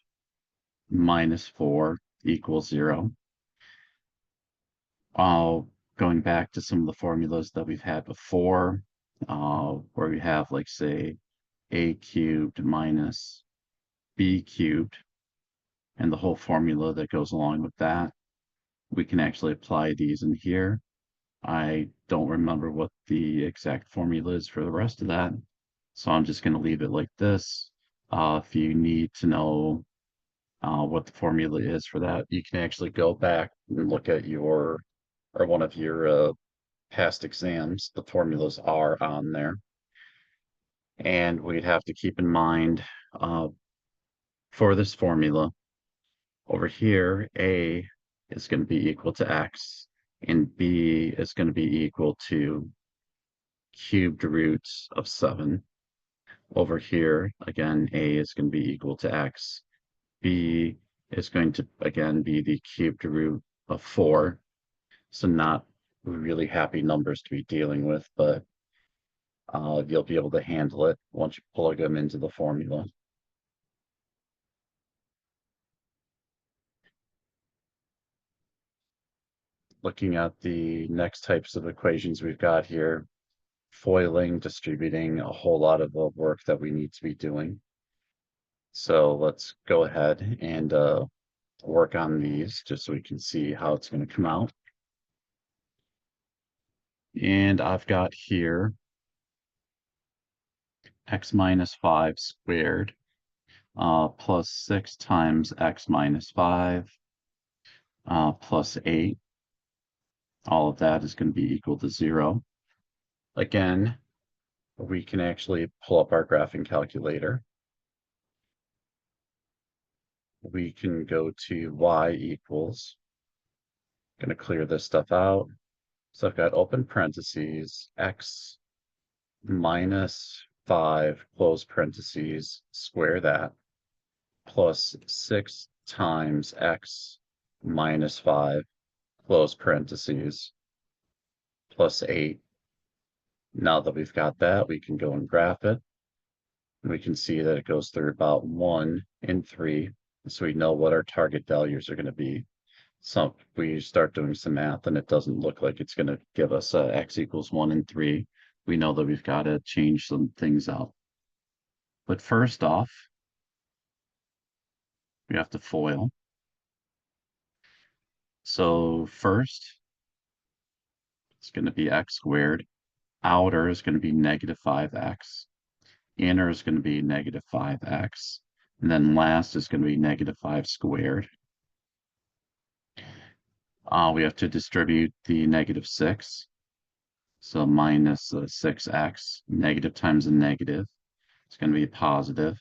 minus 4 equals 0. Going back to some of the formulas that we've had before, where we have, like, say, a cubed minus b cubed, and the whole formula that goes along with that. We can actually apply these in here. I don't remember what the exact formula is for the rest of that, so I'm just going to leave it like this. If you need to know what the formula is for that, you can actually go back and look at your or one of your past exams. The formulas are on there. And we'd have to keep in mind for this formula, over here, a is going to be equal to x, and b is going to be equal to cubed roots of 7. Over here, again, a is going to be equal to x. B is going to, again, be the cubed root of 4. So not really happy numbers to be dealing with, but you'll be able to handle it once you plug them into the formula. Looking at the next types of equations we've got here, foiling, distributing, a whole lot of the work that we need to be doing. So let's go ahead and work on these just so we can see how it's going to come out. And I've got here x minus 5 squared plus 6 times x minus 5 plus 8. All of that is going to be equal to 0. Again, we can actually pull up our graphing calculator. We can go to y equals, going to clear this stuff out. So I've got open parentheses, x minus 5, close parentheses, square that, plus 6 times x minus 5, close parentheses, plus 8. Now that we've got that, we can go and graph it. We can see that it goes through about 1 and 3, so we know what our target values are going to be. So if we start doing some math and it doesn't look like it's going to give us x equals 1 and 3, we know that we've got to change some things out. But first off, we have to FOIL. So first, it's going to be x squared. Outer is going to be negative 5x. Inner is going to be negative 5x. And then last is going to be negative 5 squared. We have to distribute the negative 6. So minus 6x. Negative times a negative. It's going to be positive.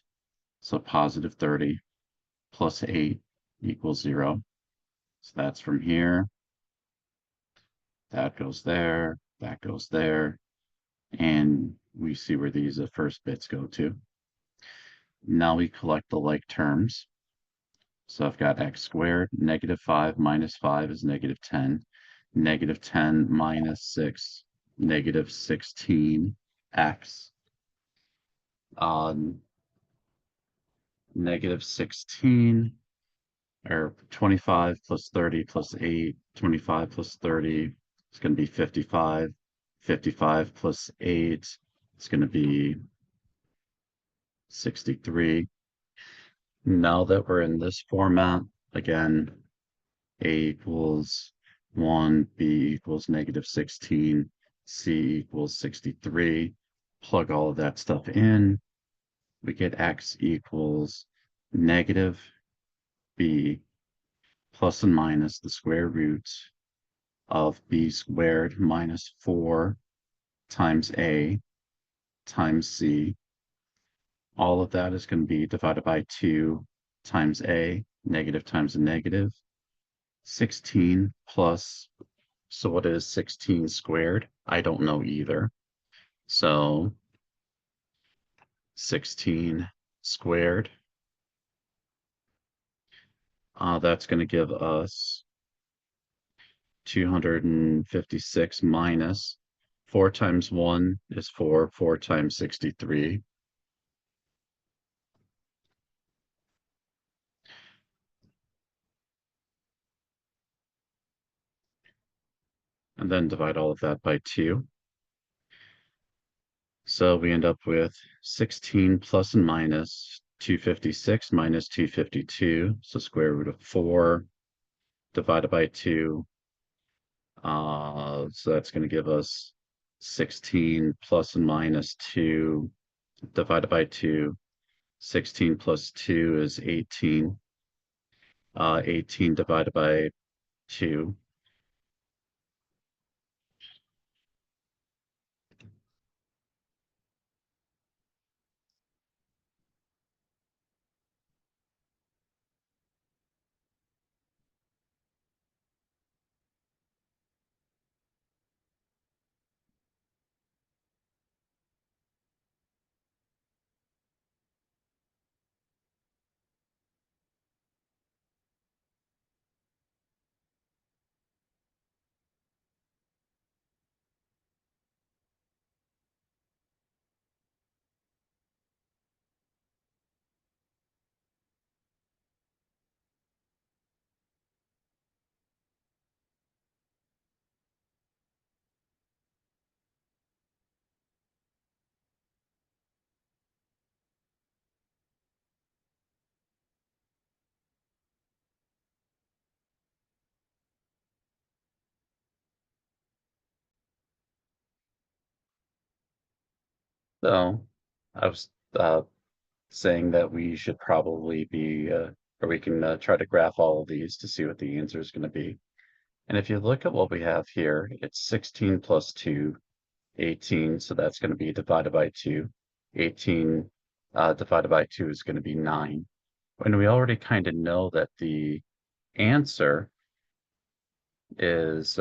So positive 30 plus 8 equals 0. So that's from here. That goes there. That goes there. And we see where these first bits go to. Now we collect the like terms. So I've got x squared, negative 5 minus 5 is negative 10. Negative 10 minus 6, negative 16x. Negative 16, or 25 plus 30 plus 8, 25 plus 30, it's going to be 55. 55 plus 8, it's going to be 63. Now that we're in this format, again, A equals 1, B equals negative 16, C equals 63. Plug all of that stuff in. We get x equals negative b plus and minus the square root of b squared minus 4 times a times c. All of that is going to be divided by 2 times a, negative times a negative. 16 plus, so what is 16 squared? I don't know either. So 16 squared, that's going to give us 256 minus 4 times 1 is 4, 4 times 63. And then divide all of that by 2. So we end up with 16 plus and minus 256 minus 252. So square root of 4 divided by 2. So that's going to give us 16 plus and minus 2 divided by 2. 16 plus 2 is 18. 18 divided by 2. So I was saying that we should probably be, or we can try to graph all of these to see what the answer is going to be. And if you look at what we have here, it's 16 plus 2, 18. So that's going to be divided by 2. 18 divided by 2 is going to be 9. And we already kind of know that the answer is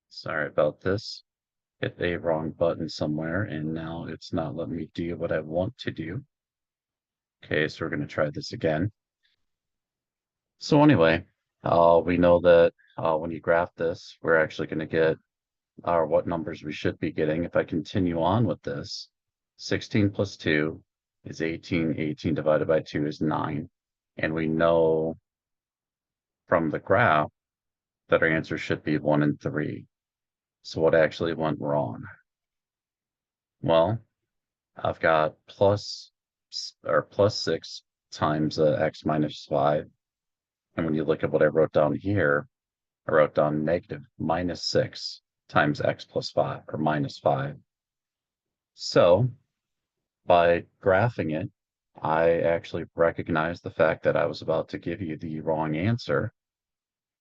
sorry about this. Hit a wrong button somewhere, and now it's not letting me do what I want to do. Okay, so we're going to try this again. So anyway, we know that when you graph this, we're actually going to get what numbers we should be getting. If I continue on with this, 16 plus 2 is 18. 18 divided by 2 is 9. And we know from the graph that our answer should be 1 and 3. So what actually went wrong? Well, I've got plus 6 times x minus 5. And when you look at what I wrote down here, I wrote down negative minus 6 times x plus 5, or minus 5. So by graphing it, I actually recognized the fact that I was about to give you the wrong answer,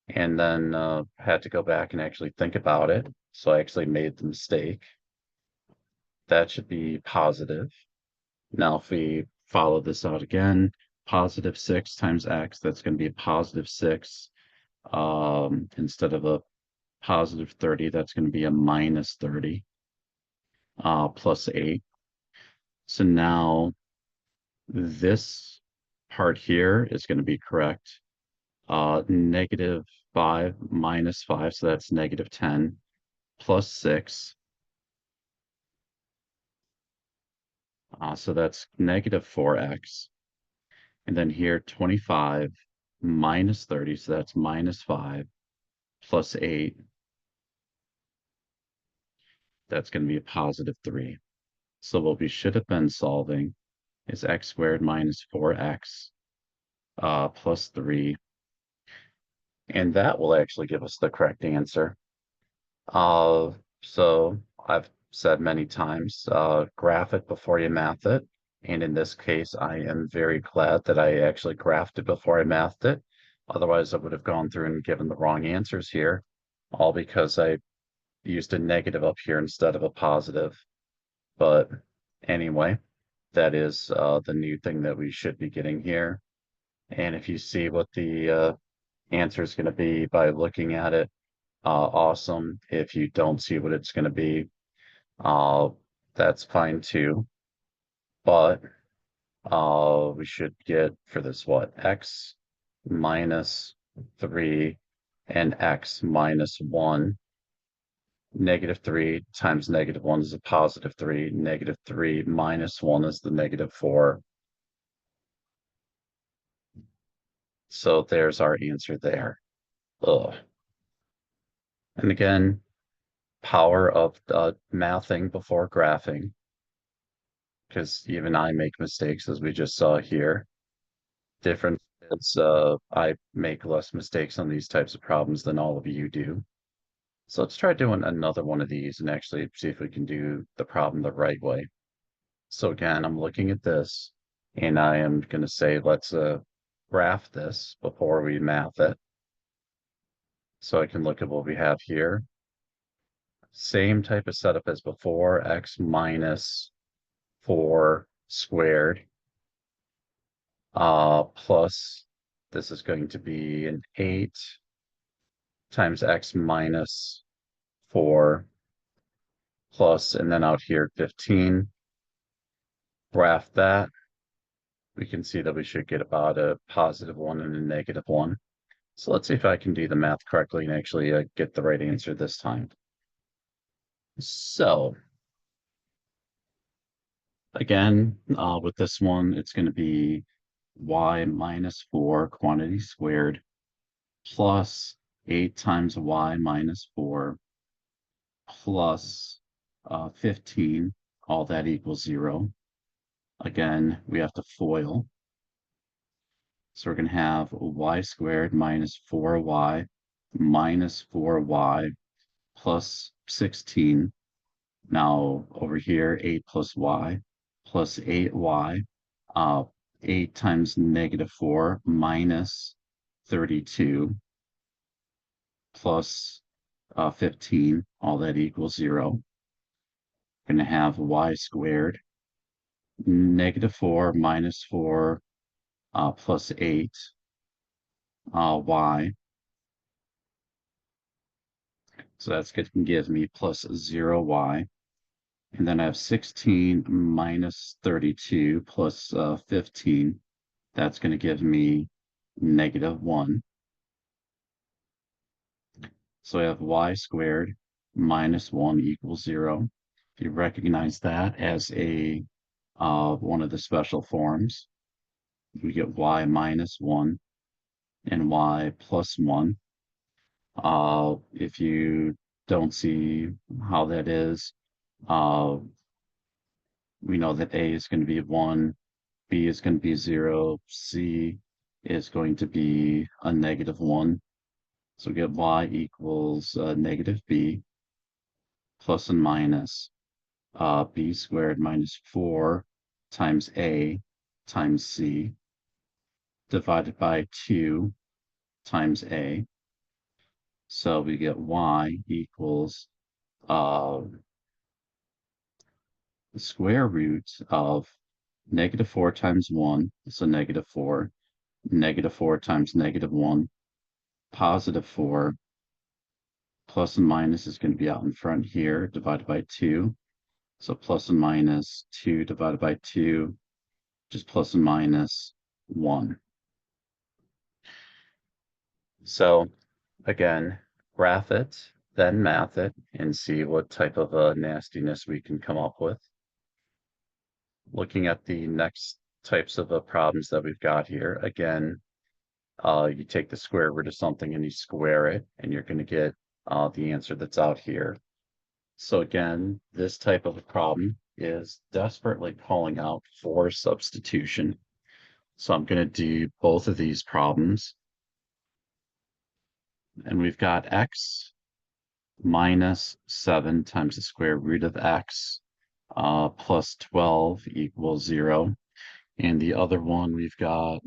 and then had to go back and actually think about it. So I actually made the mistake. That should be positive. Now, if we follow this out again, positive 6 times x, that's going to be a positive 6. Instead of a positive 30, that's going to be a minus 30, plus 8. So now this part here is going to be correct. Negative 5 minus 5, so that's negative 10, plus 6. So that's negative 4x. And then here, 25 minus 30, so that's minus 5, plus 8. That's going to be a positive 3. So what we should have been solving is x squared minus 4x plus 3. And that will actually give us the correct answer. So I've said many times, graph it before you math it. And in this case, I am very glad that I actually graphed it before I mathed it. Otherwise, I would have gone through and given the wrong answers here, all because I used a negative up here instead of a positive. But anyway, that is the new thing that we should be getting here. And if you see what the answer is going to be by looking at it, awesome. If you don't see what it's going to be, that's fine too. But we should get for this what? X minus 3 and x minus 1. Negative 3 times negative 1 is a positive 3. Negative 3 minus 1 is the negative 4. So there's our answer there. Ugh. And again, power of mathing before graphing, because even I make mistakes, as we just saw here. Difference is I make less mistakes on these types of problems than all of you do. So let's try doing another one of these and actually see if we can do the problem the right way. So again, I'm looking at this, and I am going to say, let's graph this before we math it. So I can look at what we have here. Same type of setup as before, x minus 4 squared plus this is going to be an 8 times x minus 4 plus, and then out here 15. Graph that. We can see that we should get about a positive 1 and a negative 1. So let's see if I can do the math correctly and actually get the right answer this time. So again, with this one, it's going to be y minus 4 quantity squared plus 8 times y minus 4 plus 15, all that equals 0. Again, we have to FOIL. So we're going to have y squared minus 4y minus 4y plus 16. Now over here, 8 plus y plus 8y. 8 times negative 4 minus 32 plus 15, all that equals 0. We're going to have y squared negative 4 minus 4 plus 8 y. So that's going to give me plus 0y. And then I have 16 minus 32 plus 15. That's going to give me negative 1. So I have y squared minus 1 equals 0. If you recognize that as a one of the special forms, we get y minus 1 and y plus 1. If you don't see how that is, we know that a is going to be 1, b is going to be 0, c is going to be a negative 1. So we get y equals negative b plus and minus b squared minus 4 times a times c divided by 2 times a. So we get y equals the square root of negative 4 times 1, so negative 4, negative 4 times negative 1, positive 4, plus and minus is going to be out in front here, divided by 2. So plus and minus 2 divided by 2, just plus and minus 1. So again, graph it, then math it, and see what type of nastiness we can come up with. Looking at the next types of problems that we've got here, again, you take the square root of something and you square it, and you're going to get the answer that's out here. So again, this type of a problem is desperately calling out for substitution. So I'm going to do both of these problems. And we've got x minus 7 times the square root of x plus 12 equals 0. And the other one, we've got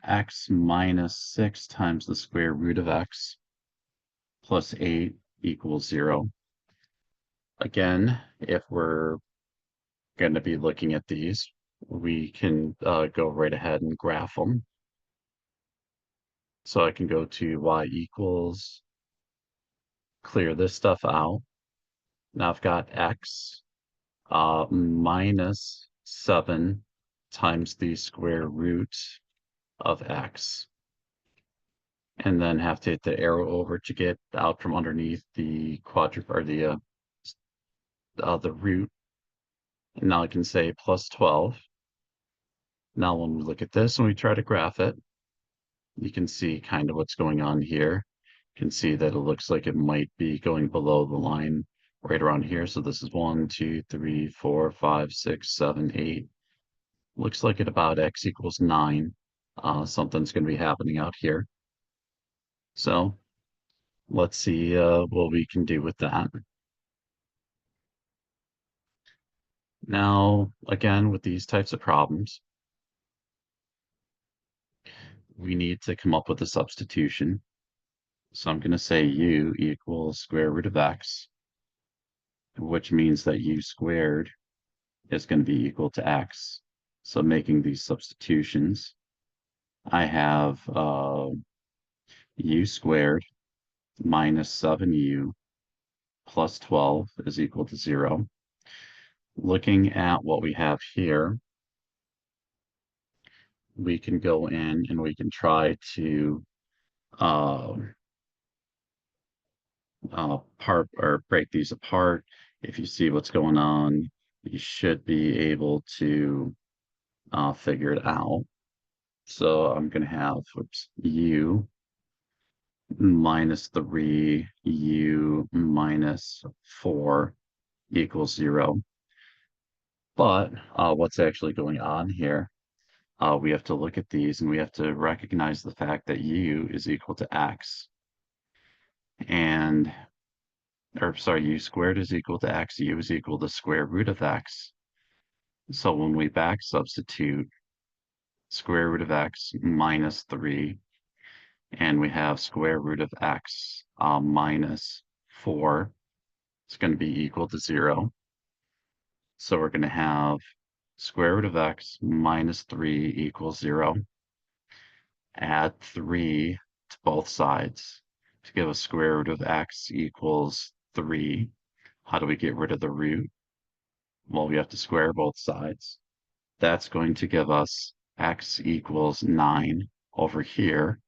x minus 6 times the square root of x plus 8 equals 0. Again, if we're going to be looking at these, we can go right ahead and graph them. So I can go to y equals, clear this stuff out. Now I've got x minus 7 times the square root of x. And then have to hit the arrow over to get out from underneath the quadrant or the root. And now I can say plus 12. Now when we look at this and we try to graph it, you can see kind of what's going on here. You can see that it looks like it might be going below the line right around here. So this is 1, 2, 3, 4, 5, 6, 7, 8. Looks like at about x equals 9. Something's going to be happening out here. So let's see what we can do with that. Now, again, with these types of problems, we need to come up with a substitution. So I'm going to say u equals square root of x, which means that u squared is going to be equal to x. So making these substitutions, I have u squared minus 7u plus 12 is equal to 0. Looking at what we have here, we can go in and we can try to part or break these apart. If you see what's going on, you should be able to figure it out. So I'm going to have, u minus 3 u minus 4 equals 0. But what's actually going on here? We have to look at these and we have to recognize the fact that u is equal to x. And, or sorry, u squared is equal to x, u is equal to square root of x. So when we back substitute square root of x minus 3, and we have square root of x minus 4, it's going to be equal to 0. So we're going to have square root of x minus 3 equals 0. Add 3 to both sides to give us square root of x equals 3. How do we get rid of the root? Well, we have to square both sides. That's going to give us x equals 9 over here.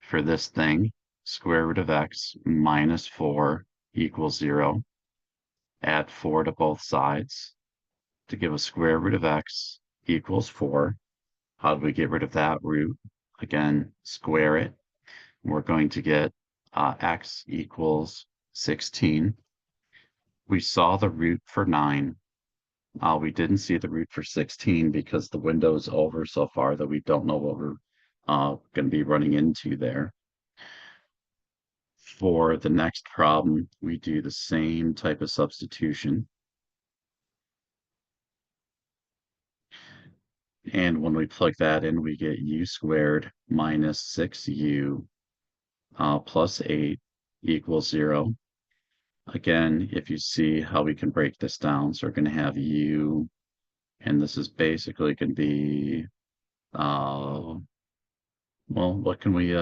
For this thing, square root of x minus 4 equals 0. Add 4 to both sides to give us square root of x equals 4. How do we get rid of that root? Again, square it. We're going to get x equals 16. We saw the root for 9. We didn't see the root for 16 because the window is over so far that we don't know what we're going to be running into there. For the next problem, we do the same type of substitution. And when we plug that in, we get u squared minus 6u plus 8 equals 0. Again, if you see how we can break this down, so we're going to have u, and this is basically going to be, well, what can we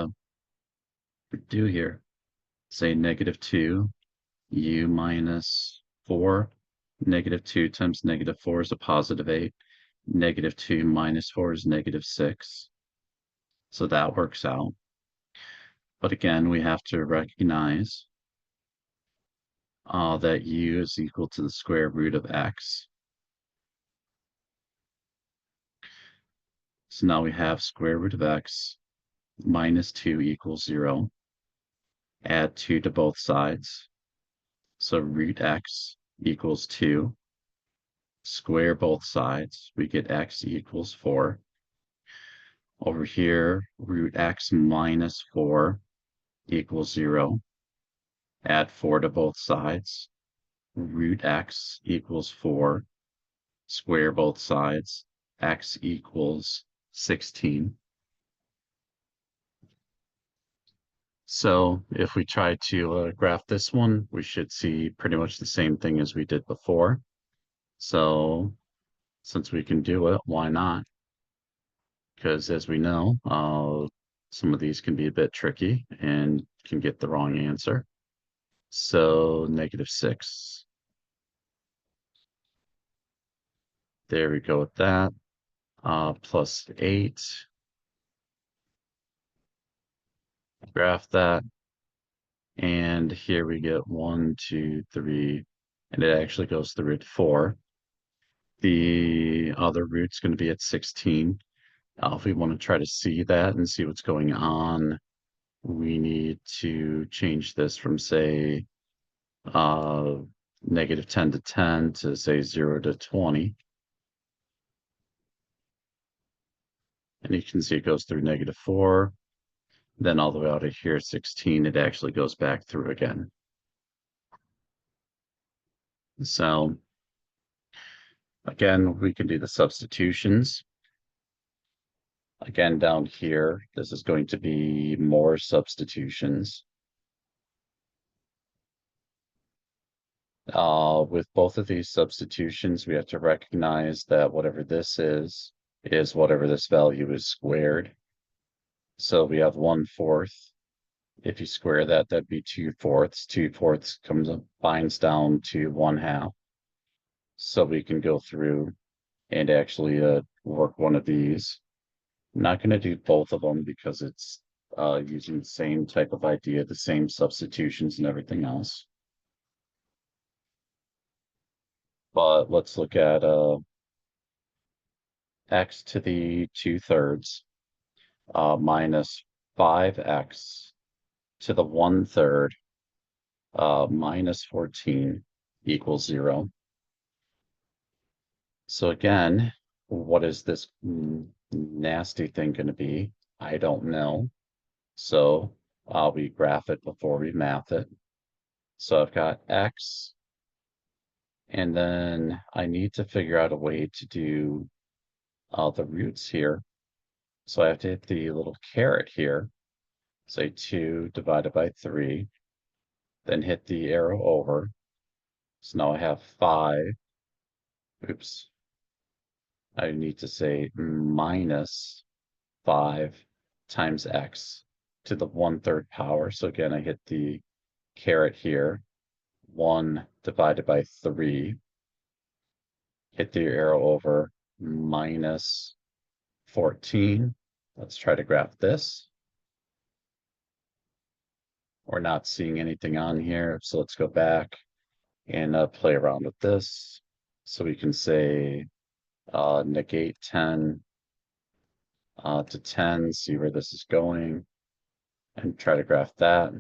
do here? Say negative 2, u minus 4. Negative 2 times negative 4 is a positive 8. Negative 2 minus 4 is negative 6. So that works out. But again, we have to recognize that u is equal to the square root of x. So now we have square root of x minus 2 equals 0. Add 2 to both sides. So root x equals 2. Square both sides. We get x equals 4. Over here, root x minus 4 equals 0. Add 4 to both sides. Root x equals 4. Square both sides. X equals 16. So if we try to graph this one, we should see pretty much the same thing as we did before. So since we can do it, why not? Because as we know, some of these can be a bit tricky and can get the wrong answer. So negative 6. There we go with that. Plus 8. Graph that. And here we get 1, 2, 3, and it actually goes through at 4. The other root's going to be at 16. If we want to try to see that and see what's going on, we need to change this from, say, negative 10 to 10 to, say, 0 to 20. And you can see it goes through negative 4. Then all the way out of here, 16, it actually goes back through again. So again, we can do the substitutions. Again, down here, this is going to be more substitutions. With both of these substitutions, we have to recognize that whatever this is whatever this value is squared. So we have 1/4. If you square that, that'd be 2/4. 2/4 binds down to 1/2. So we can go through and actually work one of these. I'm not going to do both of them because it's using the same type of idea, the same substitutions and everything else. But let's look at x to the 2/3 minus 5x to the 1/3 minus 14 equals 0. So again, what is this nasty thing going to be? I don't know. So we graph it before we math it. So I've got x, and then I need to figure out a way to do the roots here. So I have to hit the little caret here, say 2 divided by 3, then hit the arrow over. So now I have 5. Oops. I need to say minus 5 times x to the 1/3 power. So again, I hit the caret here, 1 divided by 3, hit the arrow over, minus 14. Let's try to graph this. We're not seeing anything on here, so let's go back and play around with this. So we can say negate 10 to 10, see where this is going, and try to graph that.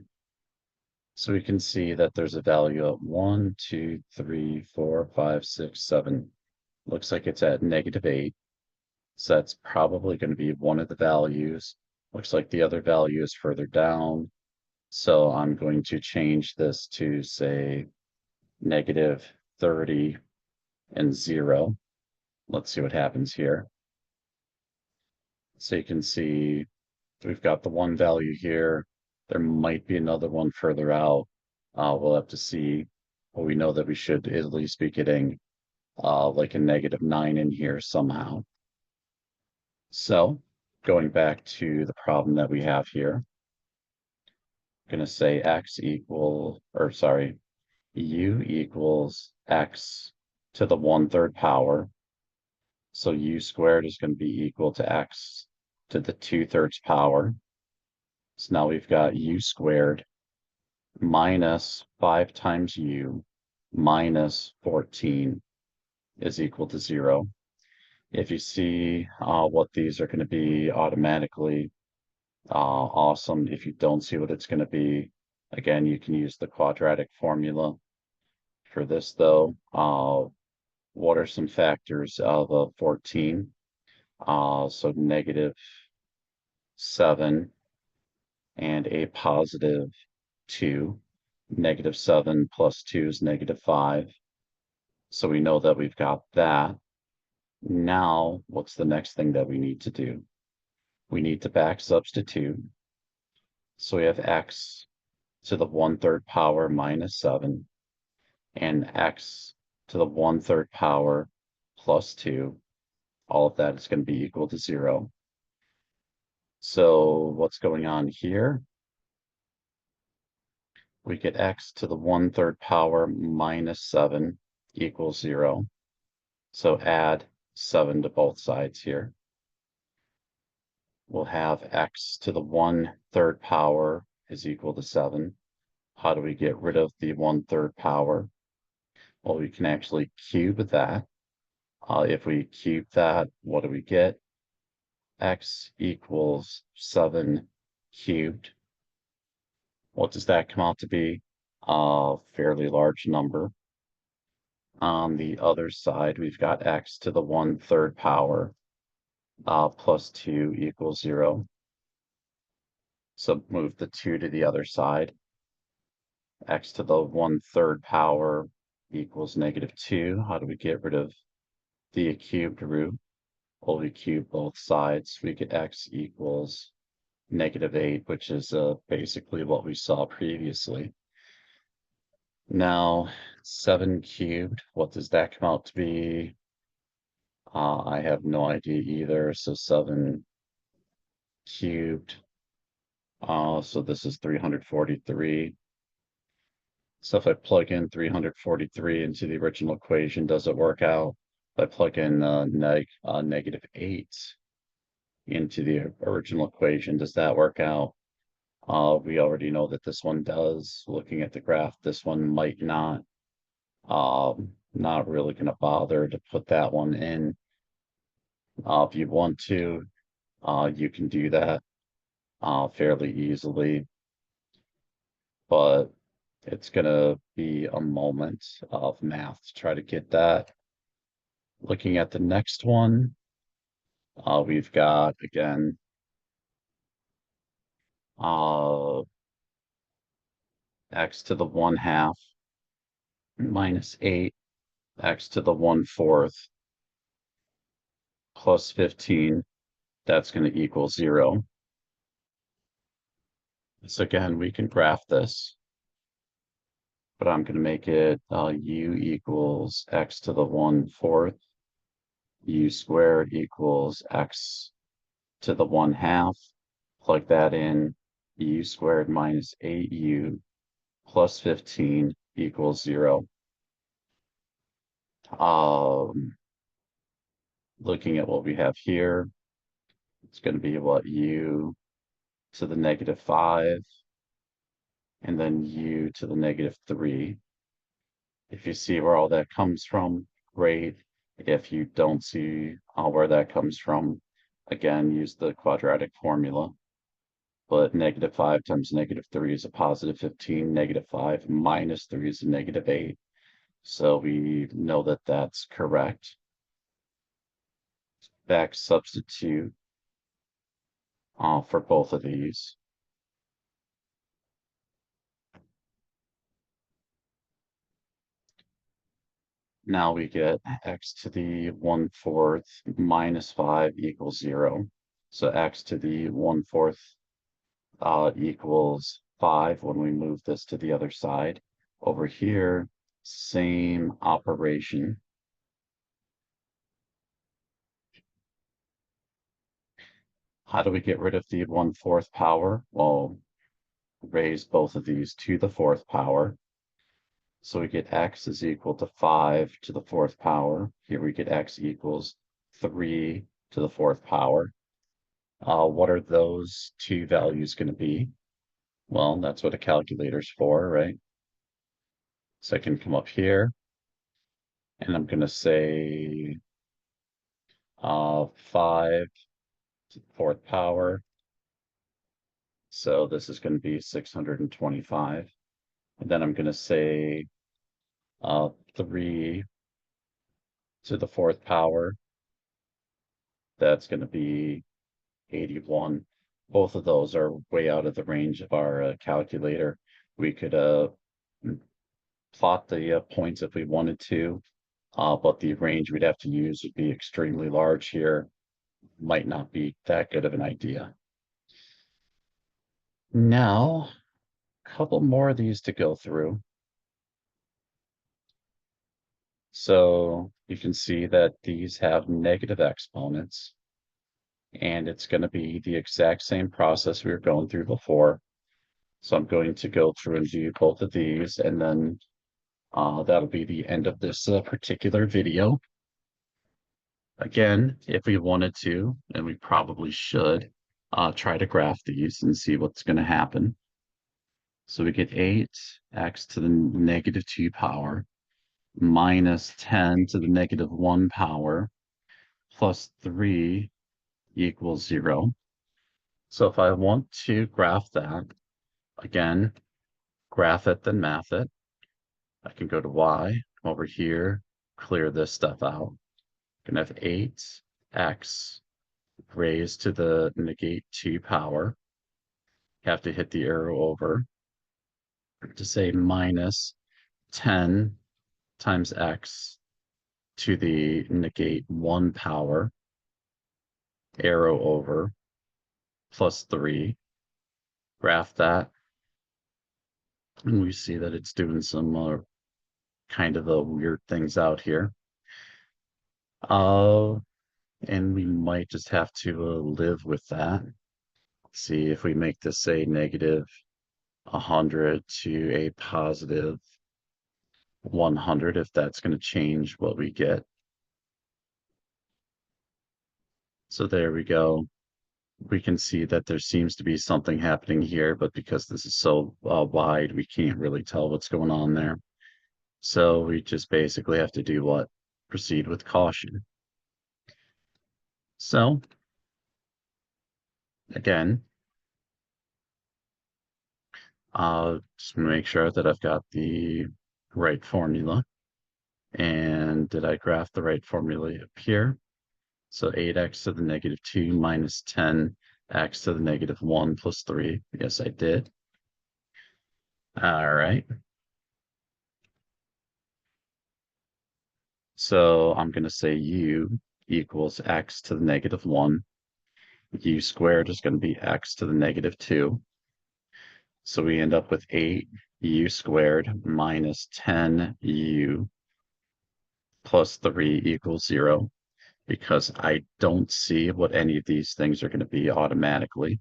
So we can see that there's a value of 1, 2, 3, 4, 5, 6, 7. Looks like it's at -8. So that's probably going to be one of the values. Looks like the other value is further down. So I'm going to change this to, say, -30 and 0. Let's see what happens here. So you can see we've got the one value here. There might be another one further out. We'll have to see. But we know that we should at least be getting like a -9 in here somehow. So going back to the problem that we have here, I'm going to say u equals x to the 1/3 power. So u squared is going to be equal to x to the 2/3 power. So now we've got u squared minus 5 times u minus 14 is equal to 0. If you see what these are going to be automatically, awesome. If you don't see what it's going to be, again, you can use the quadratic formula. For this, though, what are some factors of 14? So -7 and a +2. -7 plus 2 is -5. So we know that we've got that. Now, what's the next thing that we need to do? We need to back substitute. So we have x to the 1/3 power minus 7 and x to the 1/3 power plus 2. All of that is going to be equal to 0. So what's going on here? We get x to the 1/3 power minus 7 equals 0. So add 7 to both sides here. We'll have x to the 1/3 power is equal to 7. How do we get rid of the 1/3 power? Well, we can actually cube that. If we cube that, what do we get? X equals 7 cubed. What does that come out to be? A fairly large number. On the other side, we've got x to the 1/3 power plus 2 equals 0. So move the 2 to the other side. X to the 1/3 power equals -2. How do we get rid of the cubed root? Well, we cube both sides. We get x equals -8, which is basically what we saw previously. Now, 7 cubed, what does that come out to be? I have no idea either. So 7 cubed. So this is 343. So if I plug in 343 into the original equation, does it work out? If I plug in -8 into the original equation, does that work out? We already know that this one does. Looking at the graph, this one might not. Not really going to bother to put that one in. If you want to, you can do that fairly easily. but it's gonna be a moment of math to try to get that. Looking at the next one, we've got, again, x to the 1/2 minus 8, x to the 1/4 plus 15. That's going to equal 0. So again, we can graph this, but I'm going to make it u equals x to the 1/4, u squared equals x to the 1/2. Plug that in, u squared minus 8u plus 15 equals 0. Looking at what we have here, it's going to be what, u to the -5, and then u to the -3. If you see where all that comes from, great. If you don't see where that comes from, again, use the quadratic formula. But -5 times -3 is a +15. -5 minus 3 is a -8. So we know that that's correct. Back substitute for both of these. Now we get x to the 1/4 minus 5 equals 0. So x to the 1/4 equals 5 when we move this to the other side. Over here, same operation. How do we get rid of the 1/4 power? Well, raise both of these to the 4th power. So we get x is equal to 5 to the 4th power. Here we get x equals 3 to the 4th power. What are those two values going to be? Well, that's what a calculator's for, right? So I can come up here, and I'm going to say 5 to the 4th power. So this is going to be 625. And then I'm going to say 3 to the 4th power. That's going to be 81. Both of those are way out of the range of our calculator. We could plot the points if we wanted to, but the range we'd have to use would be extremely large here. Might not be that good of an idea. Now, a couple more of these to go through. So you can see that these have negative exponents, and it's going to be the exact same process we were going through before. So I'm going to go through and do both of these, and then that'll be the end of this particular video. Again, if we wanted to, and we probably should, try to graph these and see what's going to happen. So we get 8x to the -2 power minus 10 to the -1 power plus 3 equals 0. So if I want to graph that, again, graph it, then math it. I can go to y, come over here, clear this stuff out. Gonna have 8x raised to the -2 power. Have to hit the arrow over to say minus 10 times x to the -1 power, arrow over, plus 3. Graph that, and we see that it's doing some kind of weird things out here. And we might just have to live with that. See if we make this say -100 to a positive 100, if that's going to change what we get. So there we go. We can see that there seems to be something happening here, but because this is so wide, we can't really tell what's going on there. So we just basically have to do what? Proceed with caution. So, again, Just make sure that I've got the right formula. And did I graph the right formula up here? So 8x to the negative 2 minus 10x to the negative 1 plus 3. Yes, I did. All right. So I'm going to say u equals x to the negative 1. U squared is going to be x to the negative 2. So we end up with 8u squared minus 10u plus 3 equals 0, because I don't see what any of these things are going to be automatically.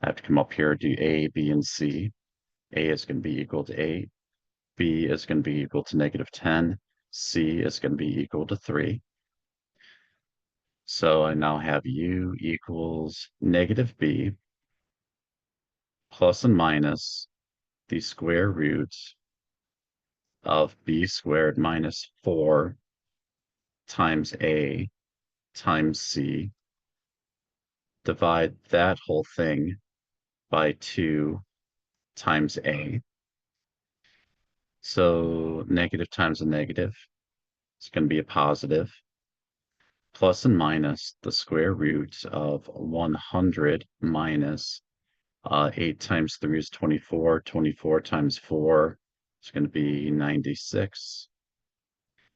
I have to come up here, do A, B, and C. A is going to be equal to 8. B is going to be equal to negative 10. C is going to be equal to 3. So I now have u equals negative b plus and minus the square roots of b squared minus 4 times a times c. Divide that whole thing by 2 times a. So negative times a negative is going to be a positive. Plus and minus the square root of 100 minus 8 times 3 is 24. 24 times 4 is going to be 96.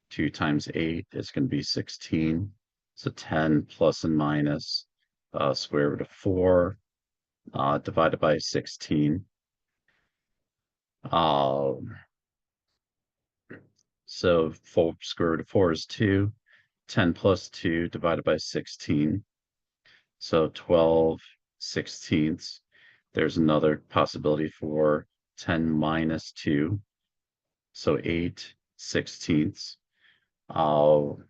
2 times 8 is going to be 16. So 10 plus and minus square root of 4 divided by 16. So square root of 4 is 2. 10 plus 2 divided by 16. So 12 sixteenths. There's another possibility for 10 minus 2. So 8 sixteenths. I'm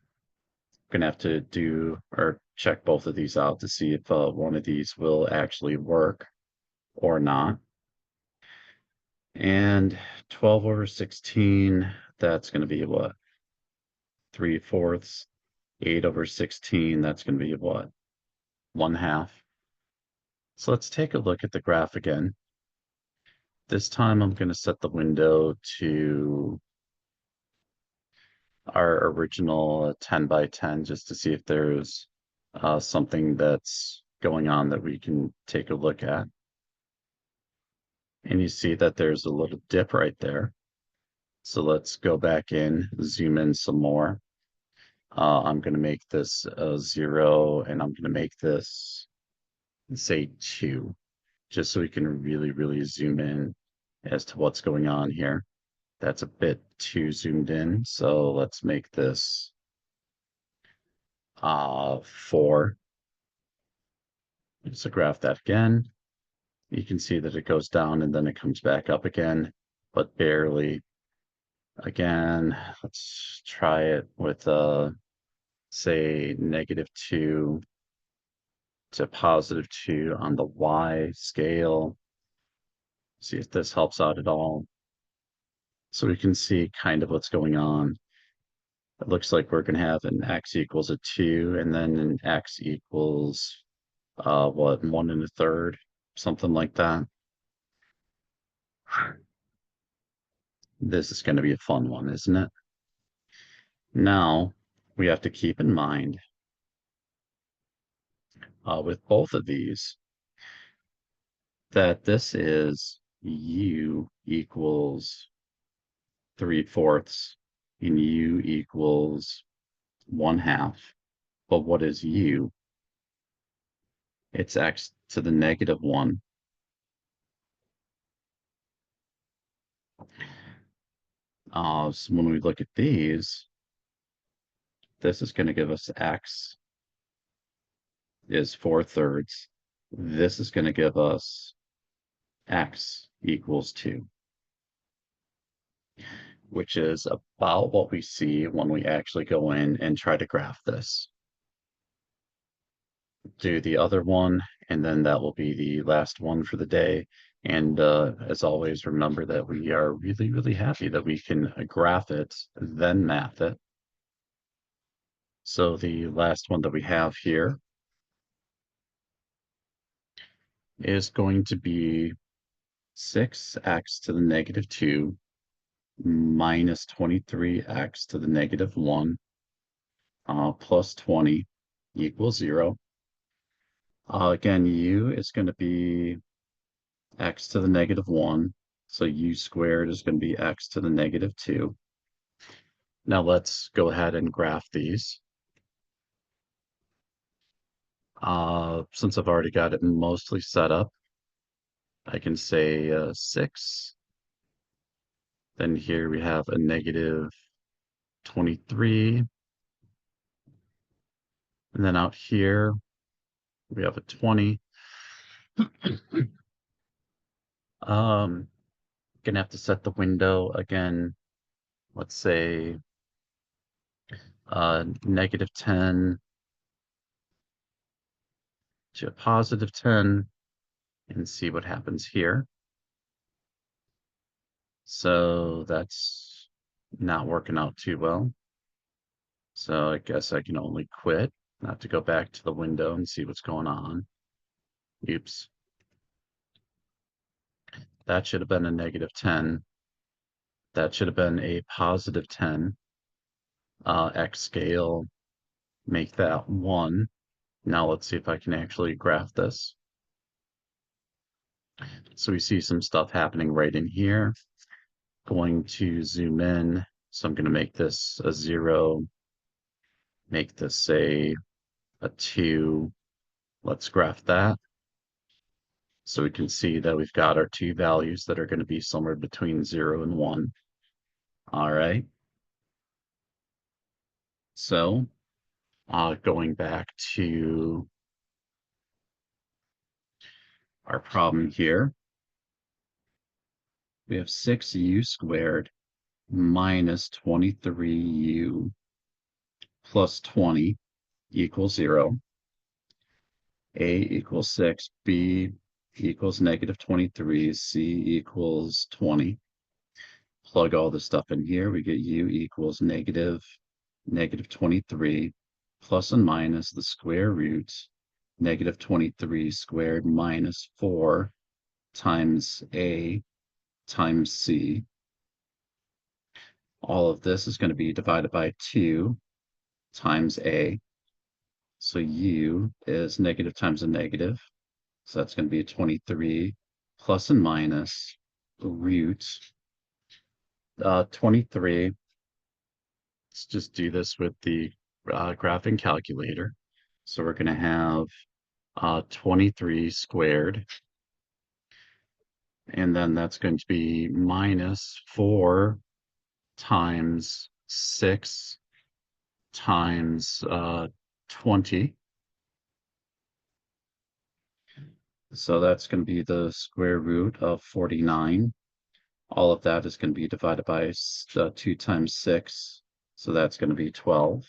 going to have to do or check both of these out to see if one of these will actually work or not. And 12 over 16, that's going to be what? 3/4. 8 over 16, that's going to be what? 1/2. So let's take a look at the graph again. This time I'm going to set the window to our original 10 by 10 just to see if there's something that's going on that we can take a look at. And you see that there's a little dip right there. So let's go back in, zoom in some more. I'm going to make this 0, and I'm going to make this, say, 2, just so we can really, really zoom in as to what's going on here. That's a bit too zoomed in, so let's make this 4. So graph that again. You can see that it goes down and then it comes back up again, but barely. Again, let's try it with say -2 to +2 on the Y scale. See if this helps out at all. So we can see kind of what's going on. It looks like we're going to have an x equals a 2 and then an x equals what, 1 1/3, something like that. This is going to be a fun one, isn't it? Now, we have to keep in mind with both of these that this is u equals 3/4 and u equals 1/2. But what is u? It's x to the negative 1. So when we look at these, this is going to give us x is 4/3. This is going to give us x equals 2, which is about what we see when we actually go in and try to graph this. Do the other one, and then that will be the last one for the day. And as always, remember that we are really, really happy that we can graph it, then math it. So the last one that we have here is going to be 6x to the negative 2 minus 23x to the negative 1 plus 20 equals 0. Again, u is going to be x to the negative 1. So u squared is going to be x to the negative 2. Now let's go ahead and graph these. Since I've already got it mostly set up, I can say 6. Then here we have a negative 23. And then out here, we have a 20. Gonna have to set the window again. Let's say negative 10 to a positive 10 and see what happens here. So that's not working out too well. So I guess I can only quit, not to go back to the window and see what's going on. Oops. That should have been a negative 10. That should have been a positive 10. X scale, make that 1. Now let's see if I can actually graph this. So we see some stuff happening right in here. Going to zoom in. So I'm going to make this a 0, make this a 2. Let's graph that. So we can see that we've got our two values that are going to be somewhere between 0 and 1. All right. So going back to our problem here, we have 6u squared minus 23u plus 20 equals 0. A equals 6, B equals negative 23, C equals 20. Plug all this stuff in here, we get u equals negative 23 plus and minus the square root negative 23 squared minus 4 times A times C. All of this is going to be divided by 2 times A. So u is negative times a negative. So that's going to be 23 plus and minus root 23. Let's just do this with the graphing calculator. So we're going to have 23 squared. And then that's going to be minus 4 times 6 times 20. So that's going to be the square root of 49. All of that is going to be divided by 2 times 6. So that's going to be 12.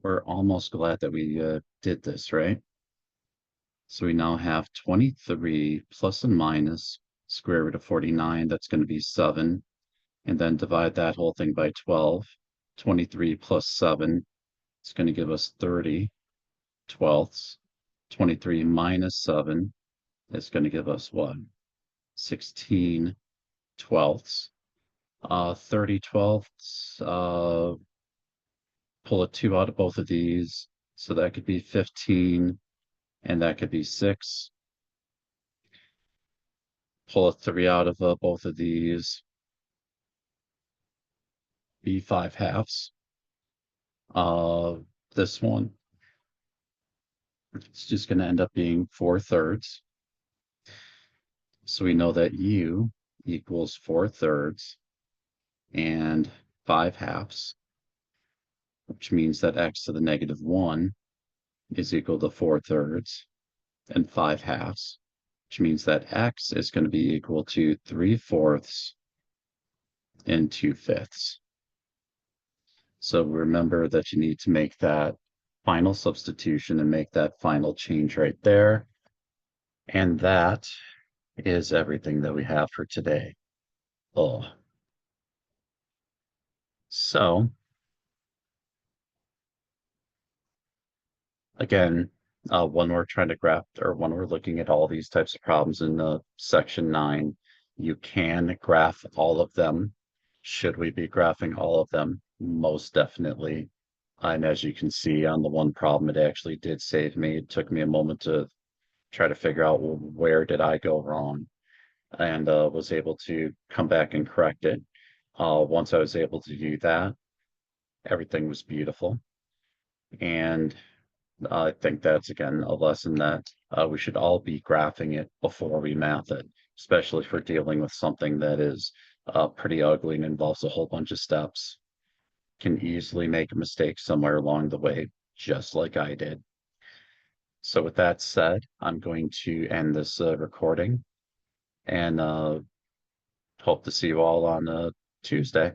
We're almost glad that we did this, right? So we now have 23 plus and minus square root of 49. That's going to be 7. And then divide that whole thing by 12. 23 plus 7 is going to give us 30 twelfths. 23 minus 7 is going to give us what? 16 twelfths. 30 twelfths, pull a 2 out of both of these. So that could be 15, and that could be 6. Pull a 3 out of both of these. Be 5 halves. This one, it's just going to end up being 4 thirds. So we know that u equals 4 thirds and 5 halves, which means that x to the negative 1 is equal to 4 thirds and 5 halves, which means that x is going to be equal to 3/4 and 2/5. So remember that you need to make that final substitution and make that final change right there. And that is everything that we have for today. Oh. So, again, when we're trying to graph or when we're looking at all these types of problems in section 9, you can graph all of them. Should we be graphing all of them? Most definitely. And as you can see on the one problem, it actually did save me. It took me a moment to try to figure out, well, where did I go wrong, and was able to come back and correct it. Once I was able to do that, everything was beautiful. And I think that's again a lesson that we should all be graphing it before we math it, especially for dealing with something that is pretty ugly and involves a whole bunch of steps. Can easily make a mistake somewhere along the way, just like I did. So with that said, I'm going to end this recording and hope to see you all on Tuesday.